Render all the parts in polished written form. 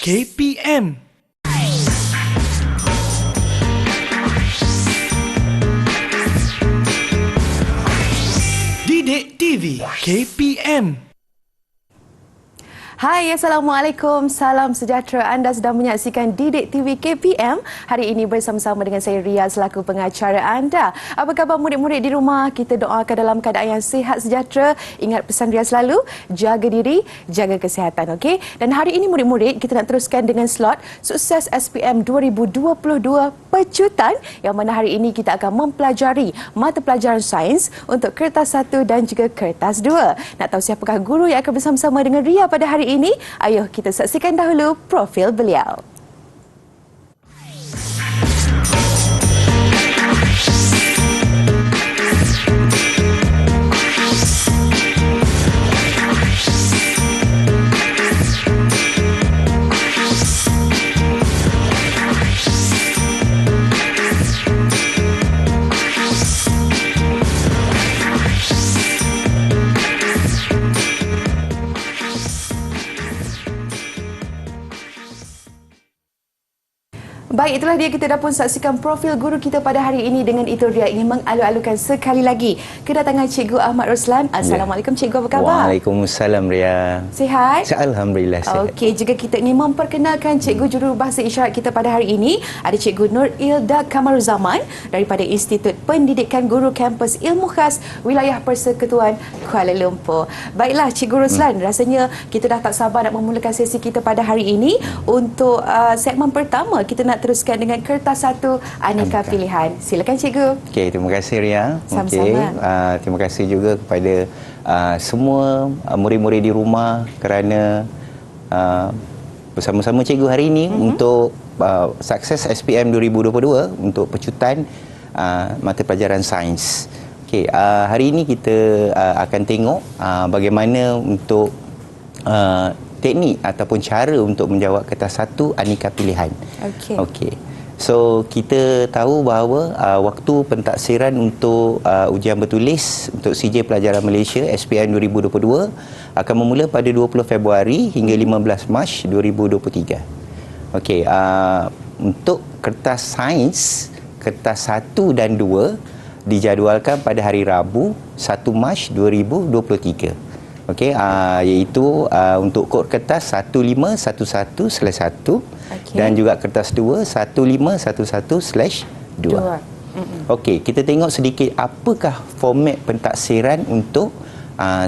KPM. Didik TV KPM. Hai, Assalamualaikum. Salam sejahtera. Anda sedang menyaksikan Didik TV KPM. Hari ini bersama-sama dengan saya Ria selaku pengacara anda. Apa khabar murid-murid di rumah? Kita doakan dalam keadaan yang sihat sejahtera. Ingat pesan Ria selalu, jaga diri, jaga kesihatan. Okey? Dan hari ini murid-murid kita nak teruskan dengan slot Sukses SPM 2022 Pecutan, yang mana hari ini kita akan mempelajari mata pelajaran sains untuk kertas 1 dan juga kertas 2. Nak tahu siapakah guru yang akan bersama-sama dengan Ria pada hari ini? Ayuh kita saksikan dahulu profil beliau. Baik, itulah dia, kita dah pun saksikan profil guru kita pada hari ini. Dengan itu Ria ingin mengalu-alukan sekali lagi kedatangan Cikgu Ahmad Ruslan. Assalamualaikum Cikgu, apa khabar? Waalaikumsalam Ria. Sihat? Alhamdulillah sihat. Okey, juga kita ingin memperkenalkan Cikgu Jurubahasa Isyarat kita pada hari ini. Ada Cikgu Nur Ilda Kamaruzaman daripada Institut Pendidikan Guru Kampus Ilmu Khas Wilayah Persekutuan Kuala Lumpur. Baiklah Cikgu Ruslan, rasanya kita dah tak sabar nak memulakan sesi kita pada hari ini. Untuk segmen pertama, kita nak teruskan dengan kertas 1 aneka pilihan. Silakan Cikgu. Okey, terima kasih Ria. Sama-sama. Terima kasih juga kepada semua murid-murid di rumah kerana bersama-sama Cikgu hari ini untuk Sukses SPM 2022 untuk pecutan mata pelajaran sains. Okey, hari ini kita akan tengok bagaimana untuk teknik ataupun cara untuk menjawab kertas 1 aneka pilihan. Okey. So, kita tahu bahawa waktu pentaksiran untuk ujian bertulis untuk CJ Pelajaran Malaysia SPM 2022 akan bermula pada 20 Februari hingga 15 Mac 2023. Okey, untuk kertas sains, kertas 1 dan 2 dijadualkan pada hari Rabu 1 Mac 2023. Okey, iaitu untuk kod kertas 1511/1 dan juga kertas 2 1511/2. Okey, kita tengok sedikit apakah format pentaksiran untuk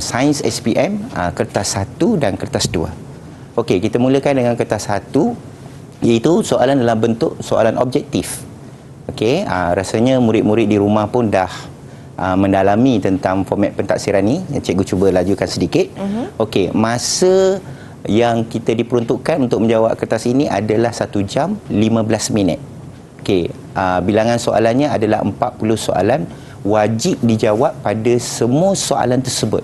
sains SPM kertas 1 dan kertas 2. Okey, kita mulakan dengan kertas 1, iaitu soalan dalam bentuk soalan objektif. Okey, rasanya murid-murid di rumah pun dah mendalami tentang format pentaksiran ni. Cikgu cuba lajukan sedikit. Okey, masa yang kita diperuntukkan untuk menjawab kertas ini adalah 1 jam 15 minit. Okey, bilangan soalannya adalah 40 soalan, wajib dijawab pada semua soalan tersebut.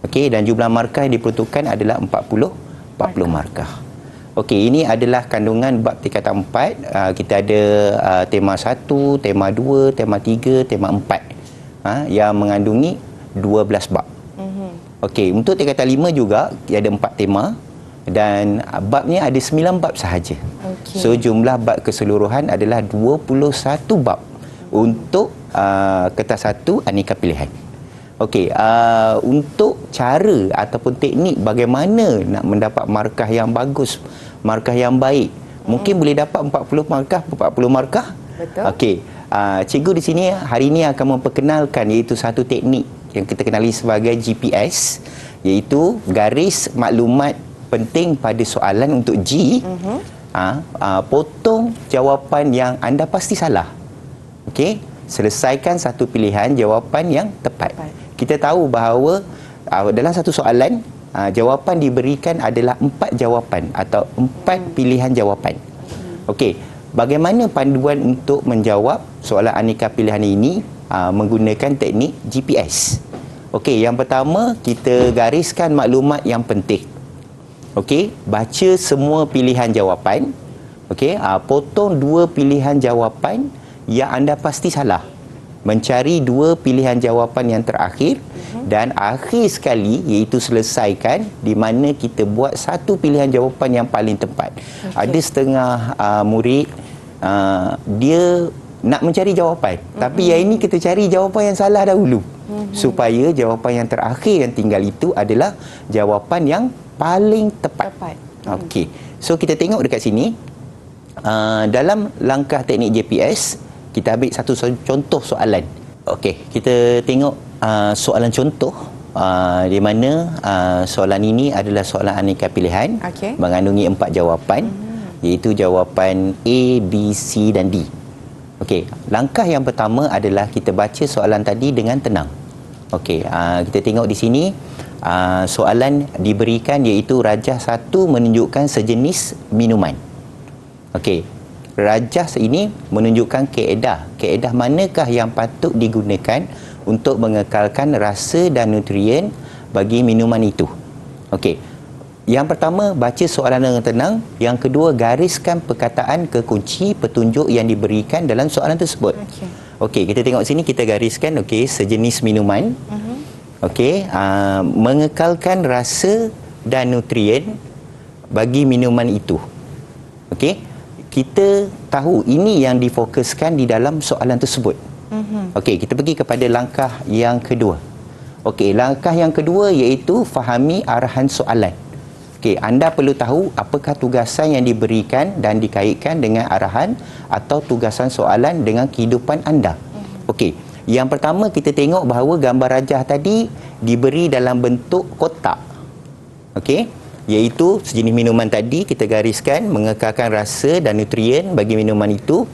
Okey, dan jumlah markah yang diperuntukkan adalah 40 markah. Okey, ini adalah kandungan bab tingkatan 4. Kita ada tema 1, tema 2, tema 3, tema 4. Yang mengandungi 12 bab. Okey, untuk tingkatan 5 juga ada 4 tema dan babnya ada 9 bab sahaja. So jumlah bab keseluruhan adalah 21 bab untuk kertas 1 aneka pilihan. Okey, untuk cara ataupun teknik bagaimana nak mendapat markah yang bagus, markah yang baik, mungkin boleh dapat 40 markah. Betul. Okey, cikgu di sini hari ini akan memperkenalkan iaitu satu teknik yang kita kenali sebagai GPS, iaitu garis maklumat penting pada soalan untuk G. Potong jawapan yang anda pasti salah. Okey, selesaikan satu pilihan jawapan yang tepat. Kita tahu bahawa dalam satu soalan jawapan diberikan adalah 4 jawapan atau 4 pilihan jawapan. Okey, bagaimana panduan untuk menjawab soalan aneka pilihan ini menggunakan teknik GPS? Okey, yang pertama kita gariskan maklumat yang penting. Okey, baca semua pilihan jawapan. Okey, potong 2 pilihan jawapan yang anda pasti salah. mencari dua pilihan jawapan yang terakhir dan akhir sekali iaitu selesaikan, di mana kita buat satu pilihan jawapan yang paling tepat. Ada setengah murid dia nak mencari jawapan, tapi yang ini kita cari jawapan yang salah dahulu, supaya jawapan yang terakhir yang tinggal itu adalah jawapan yang paling tepat. Okey, so kita tengok dekat sini, dalam langkah teknik JPS kita ambil satu contoh soalan. Okey, kita tengok soalan contoh, di mana soalan ini adalah soalan aneka pilihan, mengandungi 4 jawapan, iaitu jawapan A, B, C dan D. Okey, langkah yang pertama adalah kita baca soalan tadi dengan tenang. Okey, kita tengok di sini soalan diberikan iaitu rajah 1 menunjukkan sejenis minuman. Okey, rajah ini menunjukkan kaedah manakah yang patut digunakan untuk mengekalkan rasa dan nutrien bagi minuman itu. Okey, yang pertama, baca soalan dengan tenang. Yang kedua, gariskan perkataan kekunci petunjuk yang diberikan dalam soalan tersebut. Okey, kita tengok sini, kita gariskan, okey, sejenis minuman. Okey, mengekalkan rasa dan nutrien bagi minuman itu. Okey, kita tahu ini yang difokuskan di dalam soalan tersebut. Okey, kita pergi kepada langkah yang kedua. Okey, langkah yang kedua iaitu fahami arahan soalan. Okey, anda perlu tahu apakah tugasan yang diberikan dan dikaitkan dengan arahan atau tugasan soalan dengan kehidupan anda. Okey, yang pertama kita tengok bahawa gambar rajah tadi diberi dalam bentuk kotak. Okey, iaitu sejenis minuman tadi kita gariskan mengekalkan rasa dan nutrien bagi minuman itu.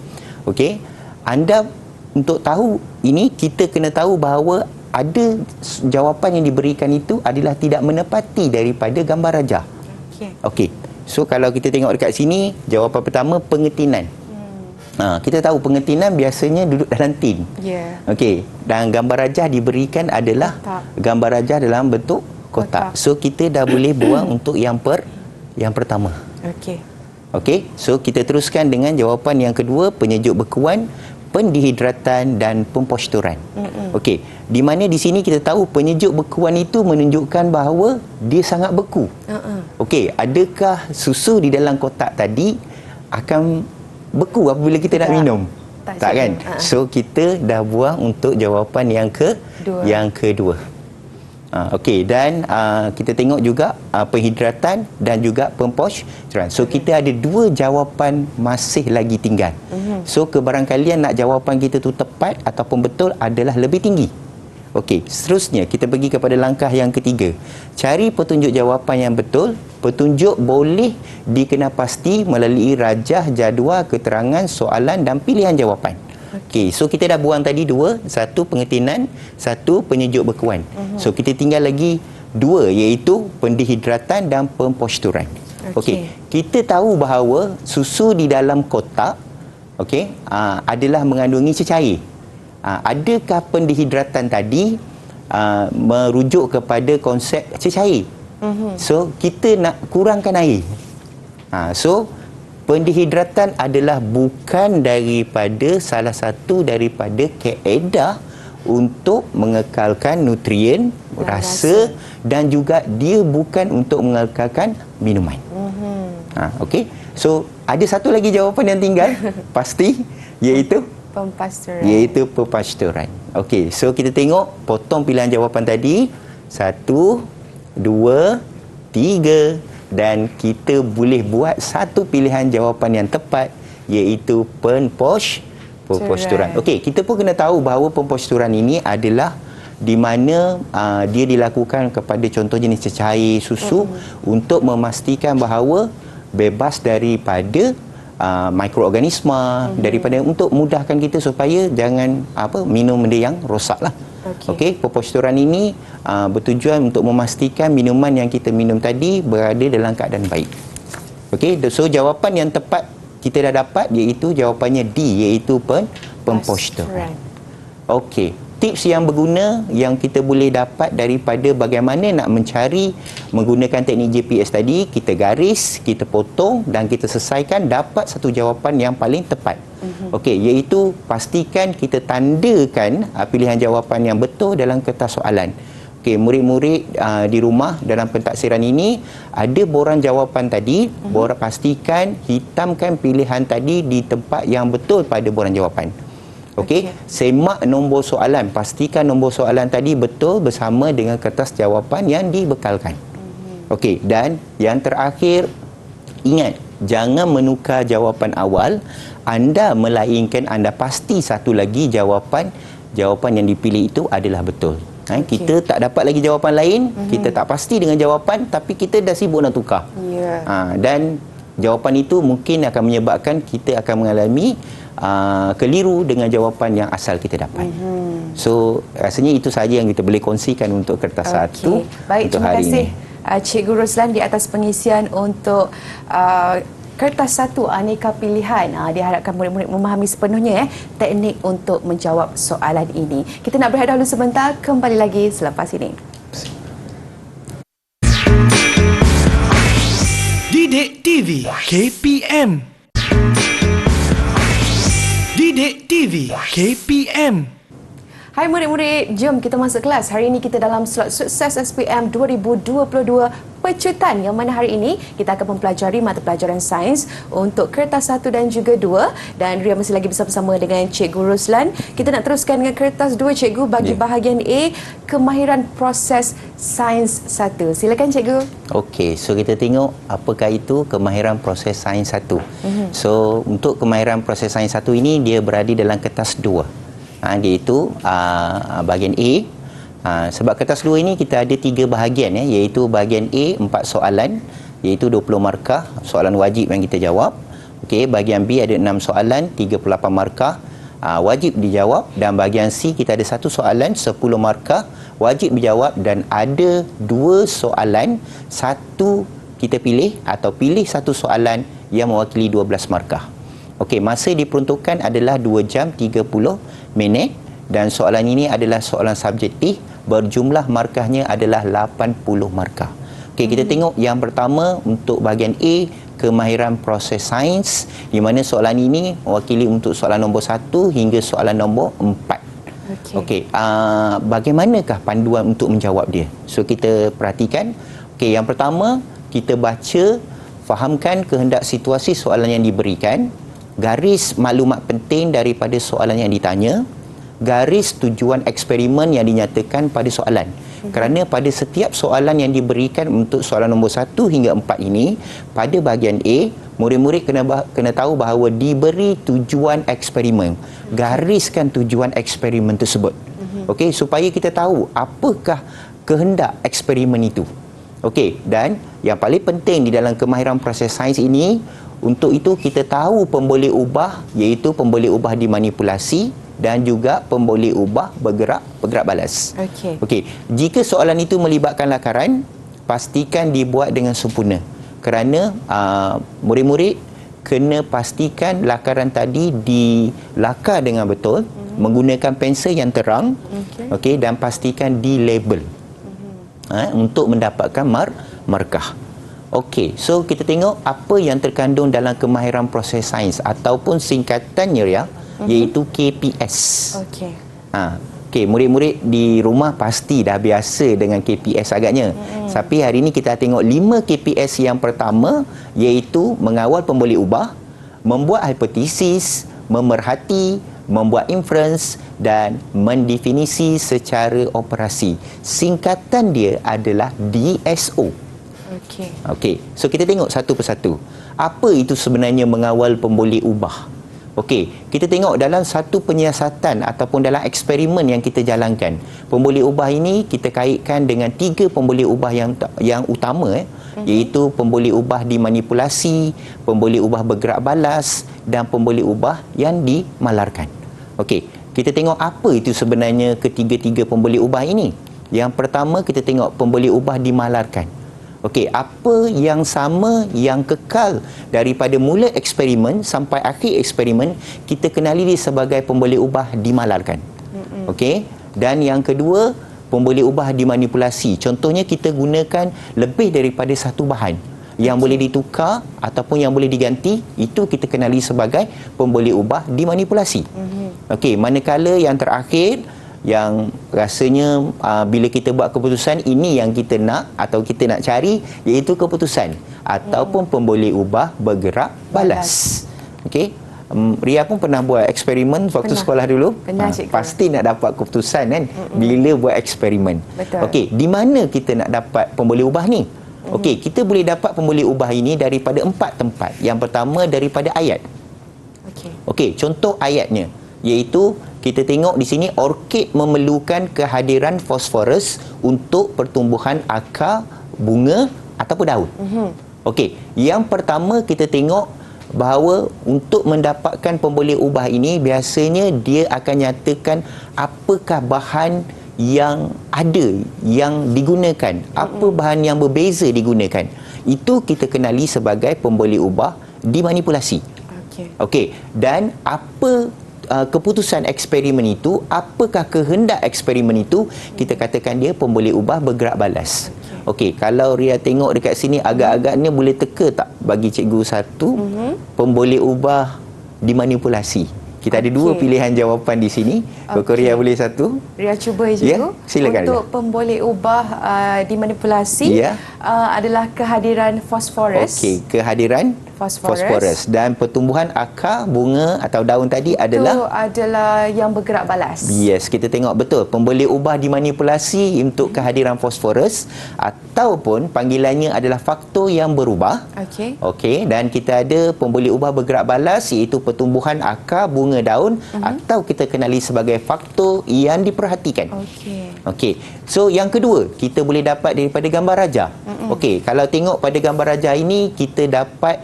Okey, anda untuk tahu ini, kita kena tahu bahawa ada jawapan yang diberikan itu adalah tidak menepati daripada gambar rajah. Okey, so kalau kita tengok dekat sini, jawapan pertama pengetinan. Kita tahu pengetinan biasanya duduk dalam tin. Okey, dan gambar rajah diberikan adalah gambar rajah dalam bentuk kotak. So kita dah boleh buang untuk yang pertama. Okey, so kita teruskan dengan jawapan yang kedua, penyejuk bekuan, pendehidratan dan pemposturan. Okey, di mana di sini kita tahu penyejuk bekuan itu menunjukkan bahawa dia sangat beku. Okey, adakah susu di dalam kotak tadi akan beku apabila kita nak minum? Tak kan? So kita dah buang untuk jawapan yang kedua. Okey, dan kita tengok juga penghidratan dan juga pemposturan. So kita ada 2 jawapan masih lagi tinggal. So kebarangkalian nak jawapan kita tu tepat ataupun betul adalah lebih tinggi. Okey, seterusnya kita pergi kepada langkah yang ketiga. Cari petunjuk jawapan yang betul. Petunjuk boleh dikenapasti melalui rajah jadual keterangan soalan dan pilihan jawapan. Okey, so kita dah buang tadi 2, satu pengetinan, satu penyejuk bekuan. So kita tinggal lagi 2, iaitu pendehidratan dan pemposturan. Okey, kita tahu bahawa susu di dalam kotak adalah mengandungi cecair. Adakah pendehidratan tadi merujuk kepada konsep cecair? So kita nak kurangkan air. So pendehidratan adalah bukan daripada salah satu daripada kaedah untuk mengekalkan nutrien, rasa dan juga dia bukan untuk mengekalkan minuman. Okey. So ada satu lagi jawapan yang tinggal pasti, iaitu pemposturan. Okey, so kita tengok potong pilihan jawapan tadi 1, 2, 3 dan kita boleh buat satu pilihan jawapan yang tepat, iaitu pemposturan. Okey, kita pun kena tahu bahawa pemposturan ini adalah di mana dia dilakukan kepada contoh jenis cecair susu untuk memastikan bahawa bebas daripada mikroorganisma, daripada untuk mudahkan kita supaya jangan minum benda yang rosaklah. Okey, pemposturan ini bertujuan untuk memastikan minuman yang kita minum tadi berada dalam keadaan baik. Okey, so jawapan yang tepat kita dah dapat iaitu jawapannya D, iaitu pemposturan. Okey, tips yang berguna yang kita boleh dapat daripada bagaimana nak mencari menggunakan teknik GPS tadi, kita garis, kita potong dan kita selesaikan, dapat satu jawapan yang paling tepat. Okey, iaitu pastikan kita tandakan pilihan jawapan yang betul dalam kertas soalan. Okey, murid-murid di rumah dalam pentaksiran ini ada borang jawapan tadi, pastikan hitamkan pilihan tadi di tempat yang betul pada borang jawapan. Okey, semak nombor soalan, pastikan nombor soalan tadi betul bersama dengan kertas jawapan yang dibekalkan. Okey, dan yang terakhir, ingat, jangan menukar jawapan awal anda, melainkan anda pasti satu lagi jawapan yang dipilih itu adalah betul. Kita tak dapat lagi jawapan lain, kita tak pasti dengan jawapan, tapi kita dah sibuk nak tukar. Dan jawapan itu mungkin akan menyebabkan kita akan mengalami keliru dengan jawapan yang asal kita dapat. So rasanya itu sahaja yang kita boleh kongsikan untuk kertas satu. Baik, untuk terima hari kasih ini. Cikgu Ruslan di atas pengisian untuk kertas satu aneka pilihan. Diharapkan murid-murid memahami sepenuhnya teknik untuk menjawab soalan ini. Kita nak berehat dahulu sebentar, kembali lagi selepas ini. Didik TV KPM. Didik TV KPM. Hai murid-murid, jom kita masuk kelas. Hari ini kita dalam slot Sukses SPM 2022 Pecutan, yang mana hari ini kita akan mempelajari mata pelajaran sains untuk kertas 1 dan juga 2. Dan Ria masih lagi bersama-sama dengan Cikgu Ruslan. Kita nak teruskan dengan kertas 2, Cikgu, bagi bahagian A, kemahiran proses sains 1. Silakan Cikgu. Okey, so kita tengok apakah itu kemahiran proses sains 1. So untuk kemahiran proses sains 1 ini dia berada dalam kertas 2. Iaitu bahagian A. Sebab kertas 2 ini kita ada 3 bahagian, iaitu bahagian A 4 soalan, iaitu 20 markah, soalan wajib yang kita jawab. Okey, bahagian B ada 6 soalan, 38 markah, wajib dijawab, dan bahagian C kita ada 1 soalan, 10 markah, wajib dijawab, dan ada 2 soalan, 1 kita pilih atau pilih 1 soalan yang mewakili 12 markah. Okey, masa diperuntukkan adalah 2 jam 30 minit dan soalan ini adalah soalan subjektif, berjumlah markahnya adalah 80 markah. Okey, kita tengok yang pertama untuk bahagian A, kemahiran proses sains, di mana soalan ini mewakili untuk soalan nombor 1 hingga soalan nombor 4. Okey, bagaimanakah panduan untuk menjawab dia? So kita perhatikan. Okey, yang pertama kita baca, fahamkan kehendak situasi soalan yang diberikan, garis maklumat penting daripada soalan yang ditanya, garis tujuan eksperimen yang dinyatakan pada soalan. Kerana pada setiap soalan yang diberikan untuk soalan nombor 1 hingga 4 ini, pada bahagian A, murid-murid kena tahu bahawa diberi tujuan eksperimen. Gariskan tujuan eksperimen tersebut. Okey, supaya kita tahu apakah kehendak eksperimen itu. Okey, dan yang paling penting di dalam kemahiran proses sains ini, untuk itu kita tahu pemboleh ubah, iaitu pemboleh ubah dimanipulasi dan juga pemboleh ubah bergerak balas. Okey, jika soalan itu melibatkan lakaran, pastikan dibuat dengan sempurna. Kerana murid-murid kena pastikan lakaran tadi dilakar dengan betul, menggunakan pensel yang terang, okey, dan pastikan di label untuk mendapatkan markah. Okey, so kita tengok apa yang terkandung dalam kemahiran proses sains ataupun singkatannya ya, iaitu KPS. Okey, murid-murid di rumah pasti dah biasa dengan KPS agaknya. Tapi hari ini kita tengok 5 KPS yang pertama, iaitu mengawal pemboleh ubah, membuat hipotesis, memerhati, membuat inference dan mendefinisi secara operasi. Singkatan dia adalah DSO. Okey, so kita tengok satu persatu. Apa itu sebenarnya mengawal pemboleh ubah? Okey, kita tengok dalam satu penyiasatan ataupun dalam eksperimen yang kita jalankan. Pemboleh ubah ini kita kaitkan dengan 3 pemboleh ubah yang utama, iaitu pemboleh ubah dimanipulasi, pemboleh ubah bergerak balas dan pemboleh ubah yang dimalarkan. Okey, kita tengok apa itu sebenarnya ketiga-tiga pemboleh ubah ini. Yang pertama kita tengok pemboleh ubah dimalarkan. Okey, apa yang sama, yang kekal daripada mula eksperimen sampai akhir eksperimen, kita kenali dia sebagai pemboleh ubah dimalarkan. Okey. Dan yang kedua, pemboleh ubah dimanipulasi. Contohnya kita gunakan lebih daripada satu bahan yang boleh ditukar ataupun yang boleh diganti, itu kita kenali sebagai pemboleh ubah dimanipulasi. Okey, manakala yang terakhir yang rasanya bila kita buat keputusan, ini yang kita nak atau kita nak cari, iaitu keputusan ataupun pemboleh ubah bergerak balas. Okey. Ria pun pernah buat eksperimen waktu sekolah dulu. Pasti nak dapat keputusan kan bila buat eksperimen. Okey, di mana kita nak dapat pemboleh ubah ni? Okey, kita boleh dapat pemboleh ubah ini daripada 4 tempat. Yang pertama daripada ayat. Okey, contoh ayatnya iaitu kita tengok di sini, orkid memerlukan kehadiran fosforus untuk pertumbuhan akar, bunga ataupun daun. Okey, yang pertama kita tengok bahawa untuk mendapatkan pemboleh ubah ini, biasanya dia akan nyatakan apakah bahan yang ada, yang digunakan, apa bahan yang berbeza digunakan. Itu kita kenali sebagai pemboleh ubah dimanipulasi. Okey, dan apa keputusan eksperimen itu, apakah kehendak eksperimen itu, kita katakan dia pemboleh ubah bergerak balas. Okey, kalau Ria tengok dekat sini agak-agaknya boleh teka tak bagi cikgu satu pemboleh ubah dimanipulasi. Kita ada 2 pilihan jawapan di sini. Kalau Ria boleh satu. Ria cuba cikgu. Silakan. Untuk pemboleh ubah dimanipulasi adalah kehadiran fosforus. Okey, kehadiran fosforus dan pertumbuhan akar, bunga atau daun tadi itu adalah yang bergerak balas. Yes, kita tengok betul pemboleh ubah dimanipulasi untuk kehadiran fosforus ataupun panggilannya adalah faktor yang berubah. Okey, dan kita ada pemboleh ubah bergerak balas iaitu pertumbuhan akar, bunga, daun atau kita kenali sebagai faktor yang diperhatikan. Okey. So yang kedua kita boleh dapat daripada gambar raja. Okey, kalau tengok pada gambar raja ini kita dapat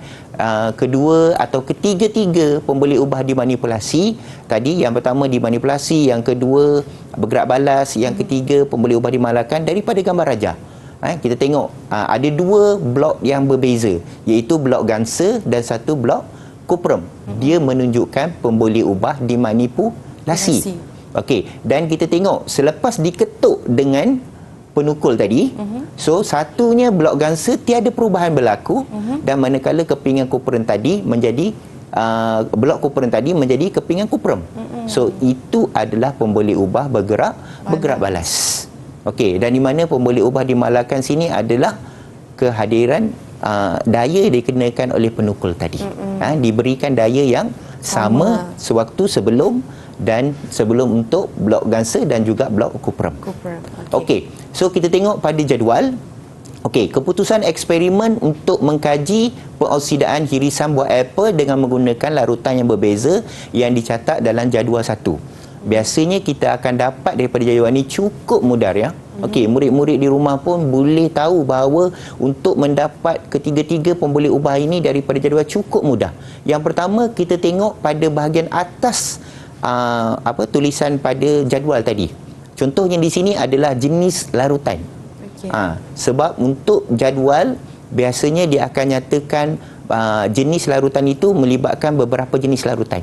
kedua atau ketiga-tiga pemboleh ubah dimanipulasi. Tadi yang pertama dimanipulasi, yang kedua bergerak balas, yang ketiga pemboleh ubah dimalakan daripada gambar raja. Kita tengok ada 2 blok yang berbeza, iaitu blok Ganser dan satu blok Cuprum. Dia menunjukkan pemboleh ubah dimanipulasi. Okey, dan kita tengok selepas diketuk dengan penukul tadi, so satunya blok Ganser tiada perubahan berlaku, dan manakala kepingan Cuprum tadi menjadi blok Cuprum tadi menjadi kepingan Cuprum. So itu adalah pemboleh ubah bergerak balas. Okey, dan di mana pemboleh ubah dimalakan sini adalah kehadiran daya dikenakan oleh penukul tadi. Diberikan daya yang sama sewaktu sebelum untuk blok Ganser dan juga blok Cuprum. Okey. So kita tengok pada jadual. Okey, keputusan eksperimen untuk mengkaji pengoksidaan hirisan buah apel dengan menggunakan larutan yang berbeza yang dicatat dalam jadual 1. Biasanya kita akan dapat daripada jadual ini cukup mudah ya. Okey, murid-murid di rumah pun boleh tahu bahawa untuk mendapat ketiga-tiga pemboleh ubah ini daripada jadual cukup mudah. Yang pertama kita tengok pada bahagian atas tulisan pada jadual tadi. Contohnya di sini adalah jenis larutan. Sebab untuk jadual biasanya dia akan nyatakan jenis larutan itu melibatkan beberapa jenis larutan.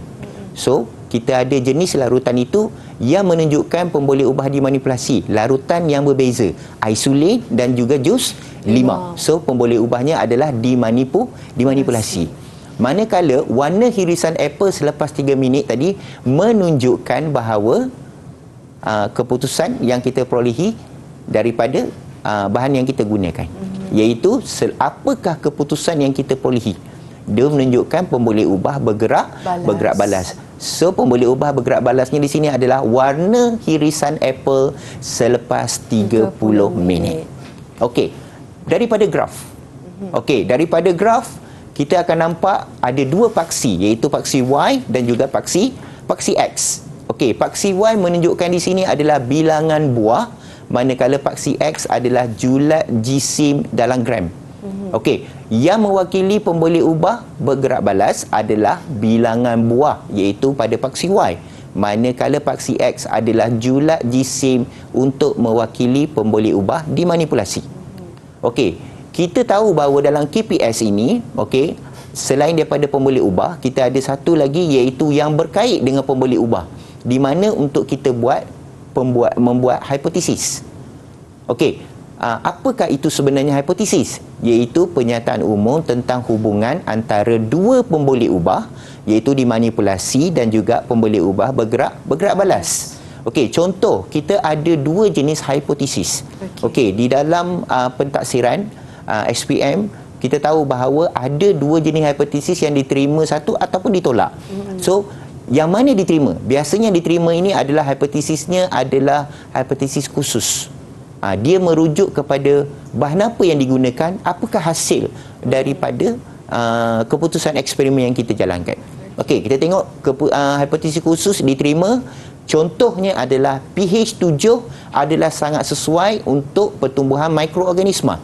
So kita ada jenis larutan itu yang menunjukkan pemboleh ubah dimanipulasi, larutan yang berbeza, isolate dan juga jus 5. So pemboleh ubahnya adalah dimanipulasi. Manakala warna hirisan apel selepas 3 minit tadi menunjukkan bahawa keputusan yang kita perolehi daripada bahan yang kita gunakan, iaitu apakah keputusan yang kita perolehi. Dia menunjukkan pemboleh ubah bergerak balas. So pemboleh ubah bergerak balasnya di sini adalah warna hirisan apel selepas 30 minit. Okey, daripada graf. Okey, daripada graf kita akan nampak ada 2 paksi, iaitu paksi Y dan juga paksi X. Okey, paksi Y menunjukkan di sini adalah bilangan buah, manakala paksi X adalah julat jisim dalam gram. Okey, yang mewakili pemboleh ubah bergerak balas adalah bilangan buah, iaitu pada paksi Y, manakala paksi X adalah julat jisim untuk mewakili pemboleh ubah dimanipulasi. Okey, kita tahu bahawa dalam KPS ini, okey, selain daripada pemboleh ubah, kita ada satu lagi iaitu yang berkait dengan pemboleh ubah, di mana untuk kita buat membuat hipotesis. Okey, apakah itu sebenarnya hipotesis? Iaitu pernyataan umum tentang hubungan antara dua pemboleh ubah, iaitu dimanipulasi dan juga pemboleh ubah bergerak balas. Okey, contoh, kita ada dua jenis hipotesis. Okey, di dalam pentaksiran SPM, kita tahu bahawa ada dua jenis hipotesis yang diterima satu ataupun ditolak. So, yang mana diterima? Biasanya diterima ini adalah hipotesisnya adalah hipotesis khusus. Dia merujuk kepada bahan apa yang digunakan, apakah hasil daripada keputusan eksperimen yang kita jalankan. Okey, kita tengok hipotesis khusus diterima. Contohnya adalah pH 7 adalah sangat sesuai untuk pertumbuhan mikroorganisma.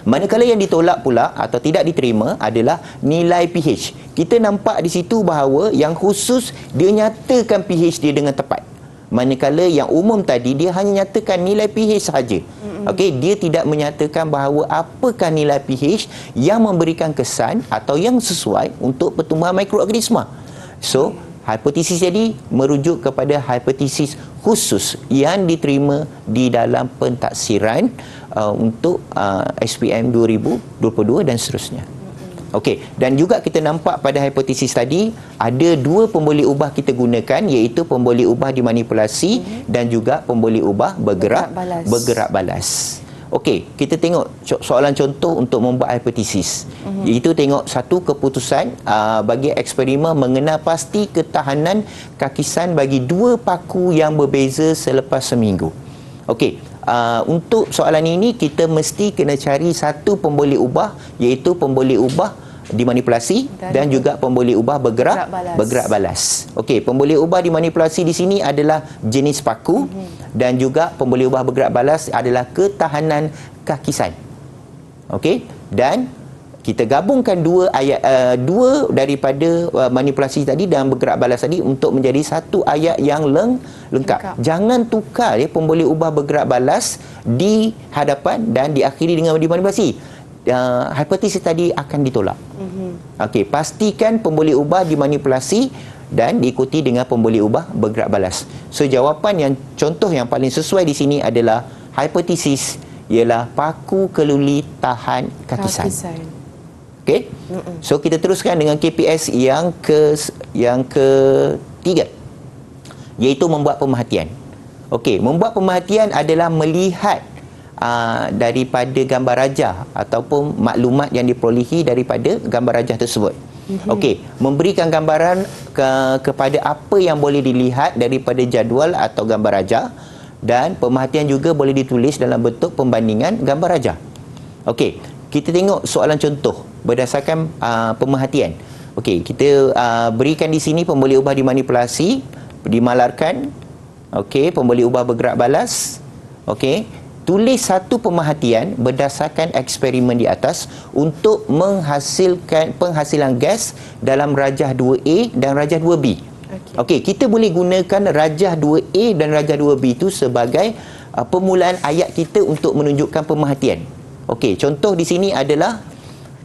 Manakala yang ditolak pula atau tidak diterima adalah nilai pH. Kita nampak di situ bahawa yang khusus dia nyatakan pH dia dengan tepat. Manakala yang umum tadi dia hanya nyatakan nilai pH sahaja. Okey, dia tidak menyatakan bahawa apakah nilai pH yang memberikan kesan atau yang sesuai untuk pertumbuhan mikroorganisma. So, hipotesis jadi merujuk kepada hipotesis khusus yang diterima di dalam pentaksiran untuk SPM 2022 dan seterusnya. Okey, dan juga kita nampak pada hipotesis tadi ada dua pemboleh ubah kita gunakan, iaitu pemboleh ubah dimanipulasi dan juga pemboleh ubah bergerak balas. Okey, kita tengok soalan contoh untuk membuat hipotesis. Iaitu tengok satu keputusan bagi eksperimen mengenal pasti ketahanan kakisan bagi dua paku yang berbeza selepas seminggu. Okey, untuk soalan ini kita mesti kena cari satu pemboleh ubah, iaitu pemboleh ubah dimanipulasi dan juga pemboleh ubah bergerak balas. Okey, pemboleh ubah dimanipulasi di sini adalah jenis paku dan juga pemboleh ubah bergerak balas adalah ketahanan kakisan. Okey, dan kita gabungkan dua daripada manipulasi tadi dan bergerak balas tadi untuk menjadi satu ayat yang lengkap. Jangan tukar pemboleh ubah bergerak balas di hadapan dan diakhiri dengan dimanipulasi. Hipotesis tadi akan ditolak. Okey, pastikan pemboleh ubah dimanipulasi dan diikuti dengan pemboleh ubah bergerak balas. So, jawapan yang contoh yang paling sesuai di sini adalah hipotesis ialah paku keluli tahan kakisan. Okey. So, kita teruskan dengan KPS yang ketiga, iaitu membuat pemerhatian. Okey, membuat pemerhatian adalah melihat daripada gambar rajah ataupun maklumat yang diperolehi daripada gambar rajah tersebut. Okey, memberikan gambaran kepada apa yang boleh dilihat daripada jadual atau gambar rajah, dan pemerhatian juga boleh ditulis dalam bentuk pembandingan gambar rajah. Okey, kita tengok soalan contoh berdasarkan pemerhatian. Okey, kita berikan di sini pemboleh ubah dimanipulasi, dimalarkan. Okey, pemboleh ubah bergerak balas. Okey, tulis satu pemerhatian berdasarkan eksperimen di atas untuk menghasilkan penghasilan gas dalam rajah 2A dan rajah 2B. Okey, kita boleh gunakan rajah 2A dan rajah 2B itu sebagai permulaan ayat kita untuk menunjukkan pemerhatian. Okey, contoh di sini adalah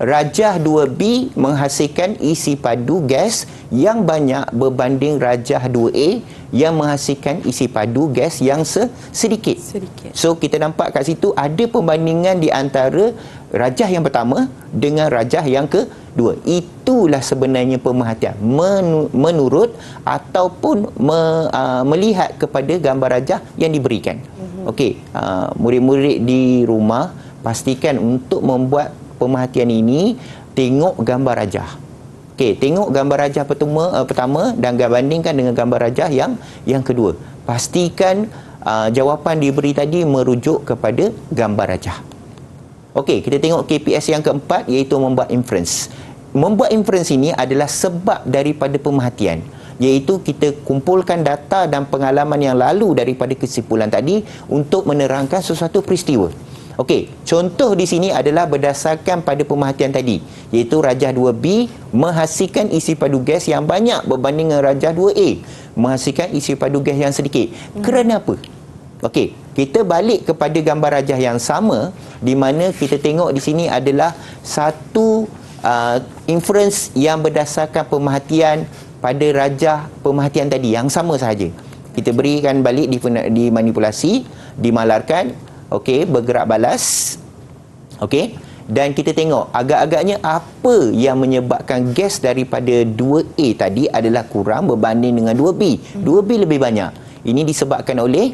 rajah 2B menghasilkan isi padu gas yang banyak berbanding rajah 2A yang menghasilkan isi padu gas yang sedikit. So, kita nampak kat situ ada perbandingan di antara rajah yang pertama dengan rajah yang kedua. Itulah sebenarnya pemerhatian menurut ataupun melihat kepada gambar rajah yang diberikan. Okey, murid-murid di rumah pastikan untuk membuat pemerhatian ini tengok gambar rajah. Okey, tengok gambar rajah pertama dan bandingkan dengan gambar rajah yang kedua. Pastikan jawapan diberi tadi merujuk kepada gambar rajah. Okey, kita tengok KPS yang keempat, iaitu membuat inference. Membuat inference ini adalah sebab daripada pemerhatian, iaitu kita kumpulkan data dan pengalaman yang lalu daripada kesimpulan tadi untuk menerangkan sesuatu peristiwa. Okey, contoh di sini adalah berdasarkan pada pemerhatian tadi, iaitu rajah 2B menghasilkan isi padu gas yang banyak berbanding dengan rajah 2A menghasilkan isi padu gas yang sedikit. Kerana apa? Okey, kita balik kepada gambar rajah yang sama, di mana kita tengok di sini adalah satu inference yang berdasarkan pemerhatian pada rajah pemerhatian tadi yang sama sahaja. Kita berikan balik, dimanipulasi, dimalarkan, okey, bergerak balas. Okey, dan kita tengok agak-agaknya apa yang menyebabkan gas daripada 2A tadi adalah kurang berbanding dengan 2B. 2B lebih banyak. Ini disebabkan oleh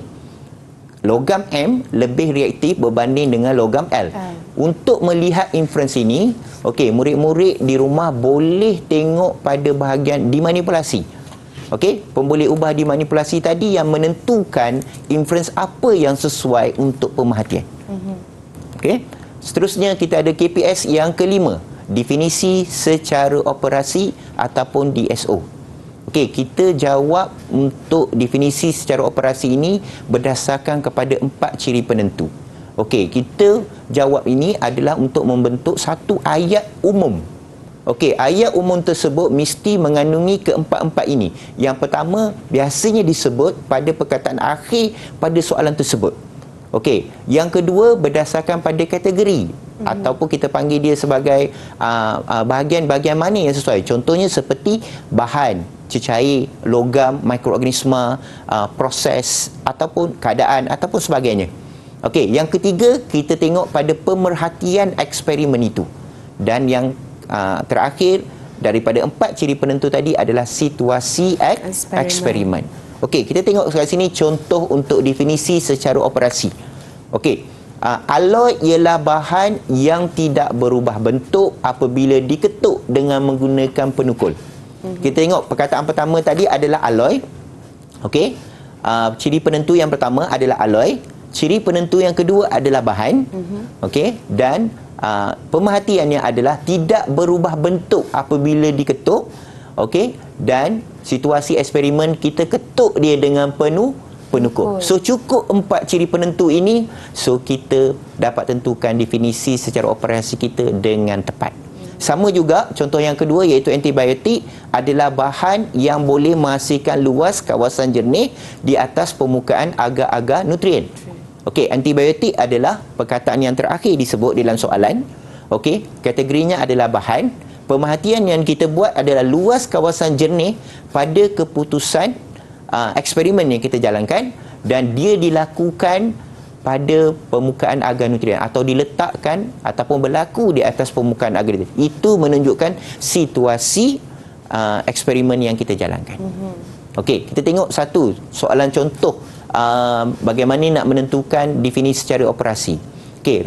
logam M lebih reaktif berbanding dengan logam L. Untuk melihat inference ini, okey, murid-murid di rumah boleh tengok pada bahagian dimanipulasi. Okey, pemboleh ubah dimanipulasi tadi yang menentukan inference apa yang sesuai untuk pemerhatian. Okey. Seterusnya kita ada KPS yang kelima, definisi secara operasi ataupun DSO. Okey, kita jawab untuk definisi secara operasi ini berdasarkan kepada 4 ciri penentu. Okey, kita jawab ini adalah untuk membentuk satu ayat umum. Okey, ayat umum tersebut mesti mengandungi keempat-empat ini. Yang pertama, biasanya disebut pada perkataan akhir pada soalan tersebut. Okey, yang kedua berdasarkan pada kategori ataupun kita panggil dia sebagai bahagian-bahagian mana yang sesuai. Contohnya seperti bahan, cecair, logam, mikroorganisma, proses ataupun keadaan ataupun sebagainya. Okey, yang ketiga kita tengok pada pemerhatian eksperimen itu. Dan yang terakhir daripada 4 ciri penentu tadi adalah situasi eksperimen. Okey, kita tengok kat sini contoh untuk definisi secara operasi. Okey, alloy ialah bahan yang tidak berubah bentuk apabila diketuk dengan menggunakan penukul. Kita tengok perkataan pertama tadi adalah alloy. Okey, ciri penentu yang pertama adalah alloy. Ciri penentu yang kedua adalah bahan. Okey, dan pemerhatiannya adalah tidak berubah bentuk apabila diketuk. Okey, dan situasi eksperimen kita ketuk dia dengan penukul. So cukup 4 ciri penentu ini, so kita dapat tentukan definisi secara operasi kita dengan tepat. Sama juga contoh yang kedua iaitu antibiotik adalah bahan yang boleh menghasilkan luas kawasan jernih di atas permukaan agar-agar nutrien. Okey, antibiotik adalah perkataan yang terakhir disebut dalam soalan. Okey, kategorinya adalah bahan. Pemerhatian yang kita buat adalah luas kawasan jernih pada keputusan eksperimen yang kita jalankan dan dia dilakukan pada permukaan agar nutrien atau diletakkan ataupun berlaku di atas permukaan agar nutrien. Itu menunjukkan situasi eksperimen yang kita jalankan. Okey, kita tengok satu soalan contoh bagaimana nak menentukan definisi secara operasi. Okey,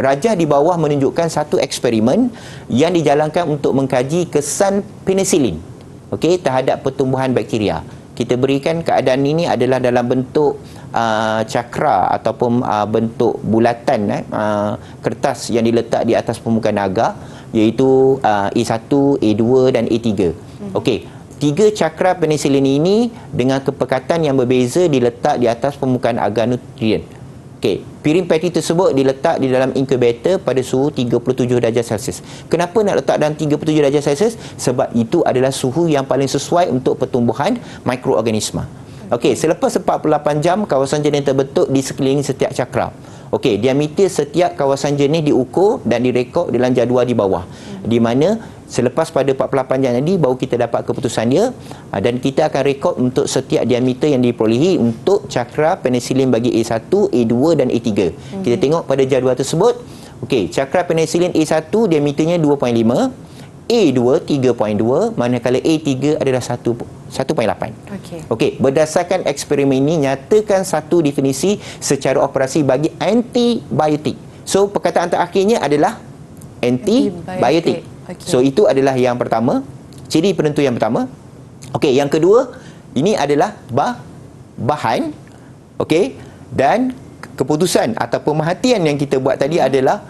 raja di bawah menunjukkan satu eksperimen yang dijalankan untuk mengkaji kesan penisilin terhadap pertumbuhan bakteria. Kita berikan keadaan ini adalah dalam bentuk cakra ataupun bentuk bulatan kertas yang diletak di atas permukaan agar, iaitu A1, A2 dan A3. Okey, 3 cakra penisilin ini dengan kepekatan yang berbeza diletak di atas permukaan agar nutrien. Okey, piring patty tersebut diletak di dalam incubator pada suhu 37 darjah Celsius. Kenapa nak letak dalam 37 darjah Celsius? Sebab itu adalah suhu yang paling sesuai untuk pertumbuhan mikroorganisma. Okey, selepas 48 jam kawasan jernih terbentuk di sekeliling setiap cakra. Okey, diameter setiap kawasan jernih diukur dan direkod dalam jadual di bawah. Di mana selepas pada 48 jam tadi baru kita dapat keputusan dia dan kita akan rekod untuk setiap diameter yang diperolehi untuk cakra penisilin bagi A1, A2 dan A3. Kita tengok pada jadual tersebut. Okey, cakra penisilin A1 diameternya 2.5, A2 3.2, manakala A3 adalah 1.8. Okey, berdasarkan eksperimen ini nyatakan satu definisi secara operasi bagi antibiotik. So perkataan terakhirnya adalah antibiotik. So itu adalah yang pertama, ciri penentu yang pertama. Okey, yang kedua ini adalah bahan. Okey, dan keputusan atau pemerhatian yang kita buat tadi adalah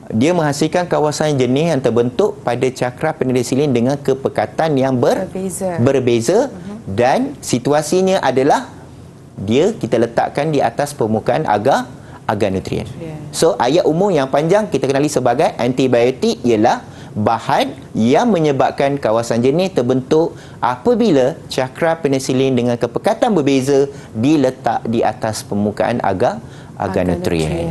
dia menghasilkan kawasan jernih yang terbentuk pada cakra penisilin dengan kepekatan yang berbeza dan situasinya adalah dia kita letakkan di atas permukaan agar nutrien. So ayat umum yang panjang kita kenali sebagai antibiotik ialah bahan yang menyebabkan kawasan jernih terbentuk apabila cakra penisilin dengan kepekatan berbeza diletak di agar permukaan agar nutrien.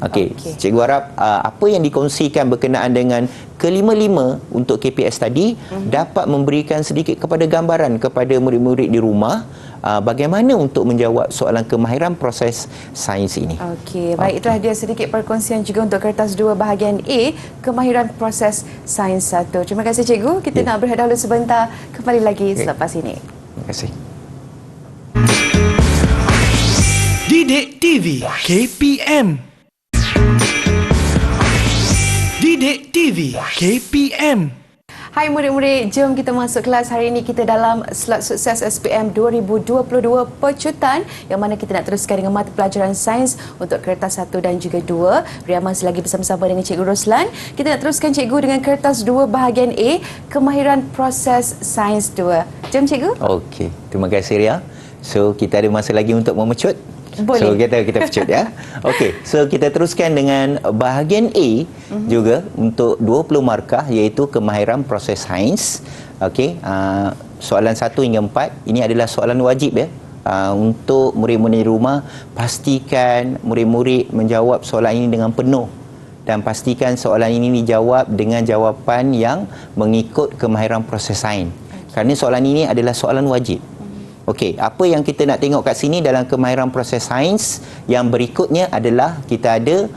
Okey, cikgu harap apa yang dikongsikan berkenaan dengan kelima-lima untuk KPS tadi dapat memberikan sedikit kepada gambaran kepada murid-murid di rumah bagaimana untuk menjawab soalan kemahiran proses sains ini. Okey, baik, itulah dia sedikit perkongsian juga untuk kertas 2 bahagian A, kemahiran proses sains 1. Terima kasih cikgu. Kita nak berehat dahulu sebentar, kembali lagi selepas ini. Terima kasih. Didik TV KPM. Didik TV KPM. Hai murid-murid, jom kita masuk kelas. Hari ini kita dalam slot sukses SPM 2022 pecutan yang mana kita nak teruskan dengan mata pelajaran sains untuk kertas 1 dan juga 2. Ria masih lagi bersama-sama dengan Cikgu Roslan. Kita nak teruskan cikgu dengan kertas 2 bahagian A, kemahiran proses sains 2. Jom cikgu. Okey, terima kasih Ria. So kita ada masa lagi untuk memecut. Boleh. So kita pecut ya. Okey, so kita teruskan dengan bahagian A juga untuk 20 markah iaitu kemahiran proses sains. Okey, soalan 1 hingga 4 ini adalah soalan wajib ya. Untuk murid-murid di rumah, pastikan murid-murid menjawab soalan ini dengan penuh dan pastikan soalan ini dijawab dengan jawapan yang mengikut kemahiran proses sains. Kerana soalan ini adalah soalan wajib. Okey, apa yang kita nak tengok kat sini dalam kemahiran proses sains yang berikutnya adalah kita ada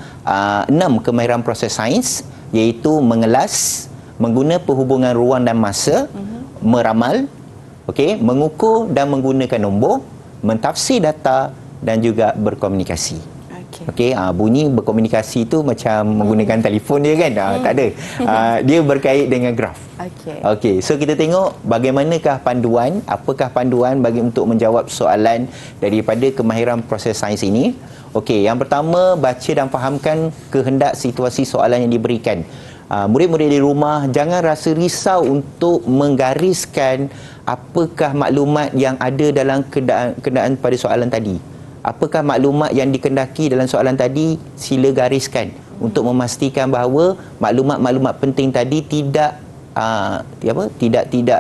6 kemahiran proses sains iaitu mengelas, mengguna perhubungan ruang dan masa, meramal, okey, mengukur dan menggunakan nombor, mentafsir data dan juga berkomunikasi. Okey, bunyi berkomunikasi tu macam menggunakan telefon dia kan? Tak ada. Dia berkait dengan graf. Okey, so kita tengok bagaimanakah panduan, apakah panduan bagi untuk menjawab soalan daripada kemahiran proses sains ini. Okey, yang pertama, baca dan fahamkan kehendak situasi soalan yang diberikan. Murid-murid di rumah jangan rasa risau untuk menggariskan apakah maklumat yang ada dalam kenderaan pada soalan tadi. Apakah maklumat yang dikendaki dalam soalan tadi, sila gariskan untuk memastikan bahawa maklumat-maklumat penting tadi tidak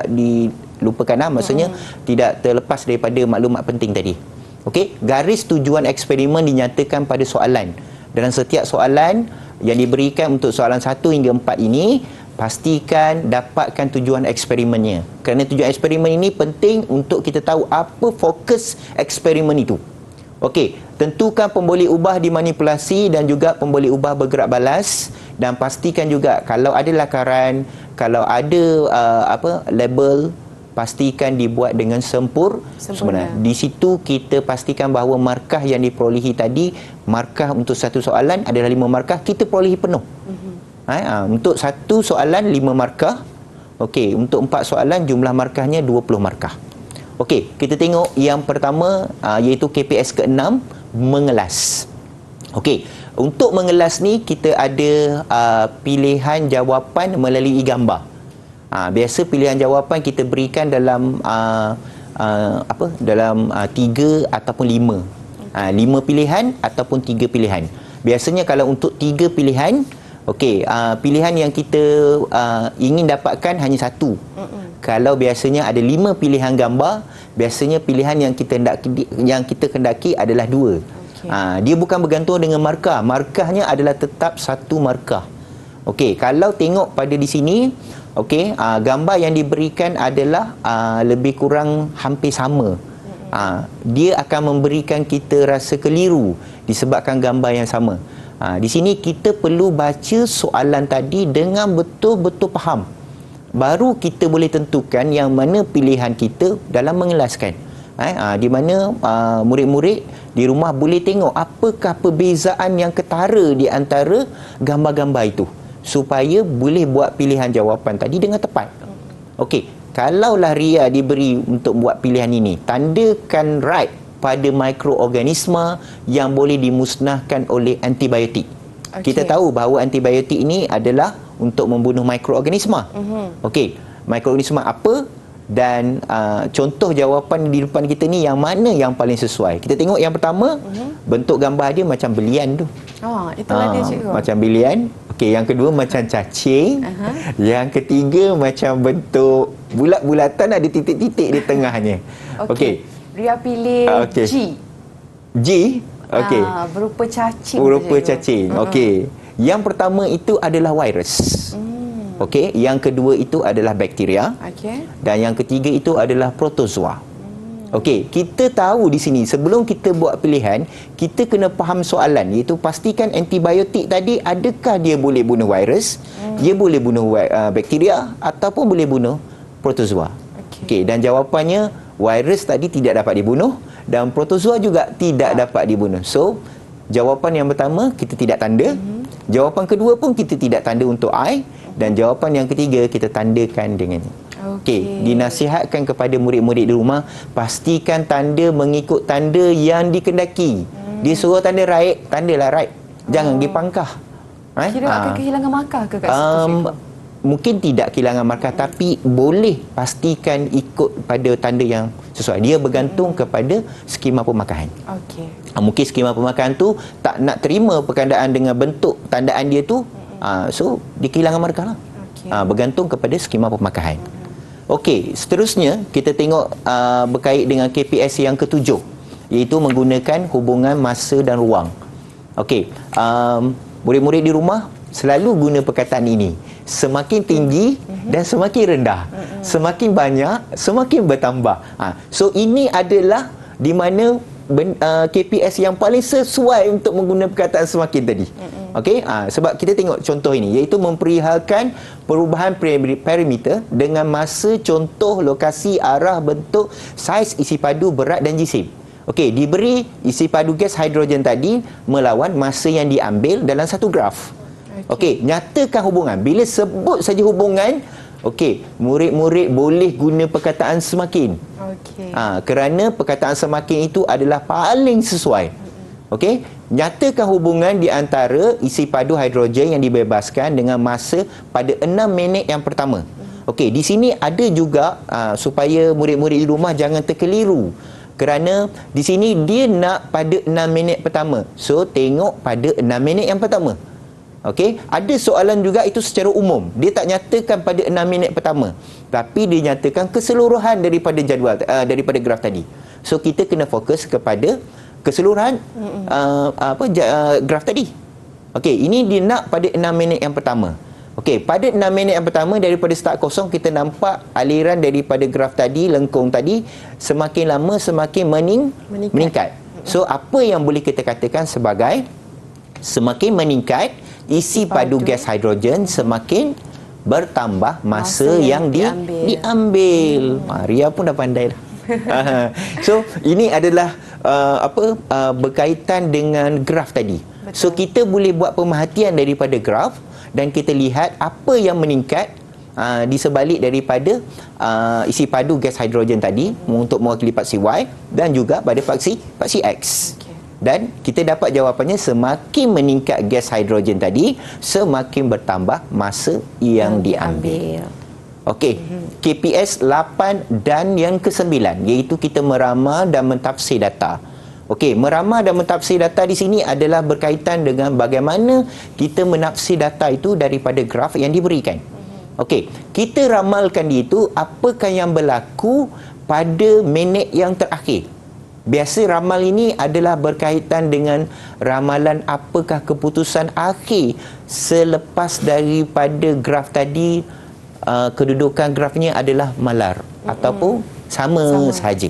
dilupakan, maksudnya tidak terlepas daripada maklumat penting tadi. Okey, garis tujuan eksperimen dinyatakan pada soalan. Dalam setiap soalan yang diberikan untuk soalan 1 hingga 4 ini, pastikan dapatkan tujuan eksperimennya. Kerana tujuan eksperimen ini penting untuk kita tahu apa fokus eksperimen itu. Okey, tentukan pemboleh ubah dimanipulasi dan juga pemboleh ubah bergerak balas dan pastikan juga kalau ada lakaran, kalau ada label, pastikan dibuat dengan sempurna. Di situ kita pastikan bahawa markah yang diperolehi tadi, markah untuk satu soalan adalah 5 markah, kita perolehi penuh. Untuk satu soalan 5 markah. Okey, untuk 4 soalan jumlah markahnya 20 markah. Okey, kita tengok yang pertama iaitu KPS ke-6, mengelas. Okey, untuk mengelas ni kita ada pilihan jawapan melalui gambar. Biasa pilihan jawapan kita berikan dalam dalam 3 ataupun 5. 5 pilihan ataupun 3 pilihan. Biasanya kalau untuk 3 pilihan, okey, pilihan yang kita ingin dapatkan hanya 1. Kalau biasanya ada 5 pilihan gambar, biasanya pilihan yang kita kendaki adalah 2. Dia bukan bergantung dengan markah. Markahnya adalah tetap 1 markah. Okey, kalau tengok pada di sini, okey, gambar yang diberikan adalah lebih kurang hampir sama. Dia akan memberikan kita rasa keliru disebabkan gambar yang sama. Di sini kita perlu baca soalan tadi dengan betul-betul faham. Baru kita boleh tentukan yang mana pilihan kita dalam mengelaskan. Di mana murid-murid di rumah boleh tengok apakah perbezaan yang ketara di antara gambar-gambar itu supaya boleh buat pilihan jawapan tadi dengan tepat. Okey, kalaulah Ria diberi untuk buat pilihan ini, tandakan right pada mikroorganisma yang boleh dimusnahkan oleh antibiotik. Kita tahu bahawa antibiotik ini adalah untuk membunuh mikroorganisma. Okey, mikroorganisma apa dan contoh jawapan di depan kita ni yang mana yang paling sesuai. Kita tengok yang pertama, bentuk gambar dia macam belian tu. Itulah dia cikgu. Macam belian. Okey, yang kedua macam cacing. Yang ketiga macam bentuk bulat-bulatan ada titik-titik di tengahnya. Okey. Ria pilih G. G? Okey. Berupa cacing. Berupa cacing. Okey. Yang pertama itu adalah virus. Okey, yang kedua itu adalah bakteria. Okey. Dan yang ketiga itu adalah protozoa. Okey, kita tahu di sini sebelum kita buat pilihan, kita kena faham soalan, iaitu pastikan antibiotik tadi adakah dia boleh bunuh virus, dia boleh bunuh bakteria ataupun boleh bunuh protozoa. Okey, dan jawapannya virus tadi tidak dapat dibunuh dan protozoa juga tidak dapat dibunuh. So, jawapan yang pertama kita tidak tanda. Jawapan kedua pun kita tidak tanda untuk I, dan jawapan yang ketiga kita tandakan dengan ni. Okey, dinasihatkan kepada murid-murid di rumah, pastikan tanda mengikut tanda yang dikendaki. Dia suruh tanda right, tandalah right. Jangan dipangkah. Kira akan kehilangan markah ke kat situ, cikgu? Mungkin tidak kehilangan markah, tapi boleh pastikan ikut pada tanda yang sesuai. Dia bergantung kepada skema pemakahan. Okey. Mungkin skema pemakahan tu tak nak terima perkandaan dengan bentuk tandaan dia tu, so dia kehilangan markah lah. Bergantung kepada skema pemakahan. Okey, seterusnya kita tengok berkait dengan KPS yang ketujuh, iaitu menggunakan hubungan masa dan ruang. Okey, murid-murid di rumah selalu guna perkataan ini. Semakin tinggi dan semakin rendah. Semakin banyak, semakin bertambah. So ini adalah di mana KPS yang paling sesuai untuk menggunakan perkataan semakin tadi. Okey, sebab kita tengok contoh ini, iaitu memperihalkan perubahan parameter dengan masa, contoh, lokasi, arah, bentuk, saiz, isi padu, berat dan jisim. Okey, diberi isi padu gas hidrogen tadi melawan masa yang diambil dalam satu graf. Okey, nyatakan hubungan. Bila sebut saja hubungan, okey, murid-murid boleh guna perkataan semakin. Okey. Kerana perkataan semakin itu adalah paling sesuai. Okey, nyatakan hubungan di antara isi padu hidrogen yang dibebaskan dengan masa pada 6 minit yang pertama. Okey, di sini ada juga supaya murid-murid di rumah jangan terkeliru. Kerana di sini dia nak pada 6 minit pertama. So, tengok pada 6 minit yang pertama. Okey, ada soalan juga itu secara umum. Dia tak nyatakan pada 6 minit pertama, tapi dia nyatakan keseluruhan daripada jadual daripada graf tadi. So kita kena fokus kepada keseluruhan graf tadi. Okey, ini dia nak pada 6 minit yang pertama. Okey, pada 6 minit yang pertama daripada start kosong, kita nampak aliran daripada graf tadi, lengkung tadi, semakin lama semakin meningkat. So apa yang boleh kita katakan sebagai semakin meningkat isi padu gas hidrogen, semakin bertambah masa yang diambil. Ria pun dah pandai dah. So ini adalah berkaitan dengan graf tadi. Betul. So kita boleh buat pemerhatian daripada graf dan kita lihat apa yang meningkat di sebalik daripada isi padu gas hidrogen tadi untuk mewakili paksi Y dan juga pada paksi X. Dan kita dapat jawapannya semakin meningkat gas hidrogen tadi, semakin bertambah masa yang diambil. Okey, KPS 8 dan yang ke-9, iaitu kita meramal dan mentafsir data. Okey, meramal dan mentafsir data di sini adalah berkaitan dengan bagaimana kita menafsir data itu daripada graf yang diberikan. Okey, kita ramalkan dia itu apakah yang berlaku pada minit yang terakhir. Biasa ramal ini adalah berkaitan dengan ramalan apakah keputusan akhir selepas daripada graf tadi, kedudukan grafnya adalah malar ataupun sama sahaja.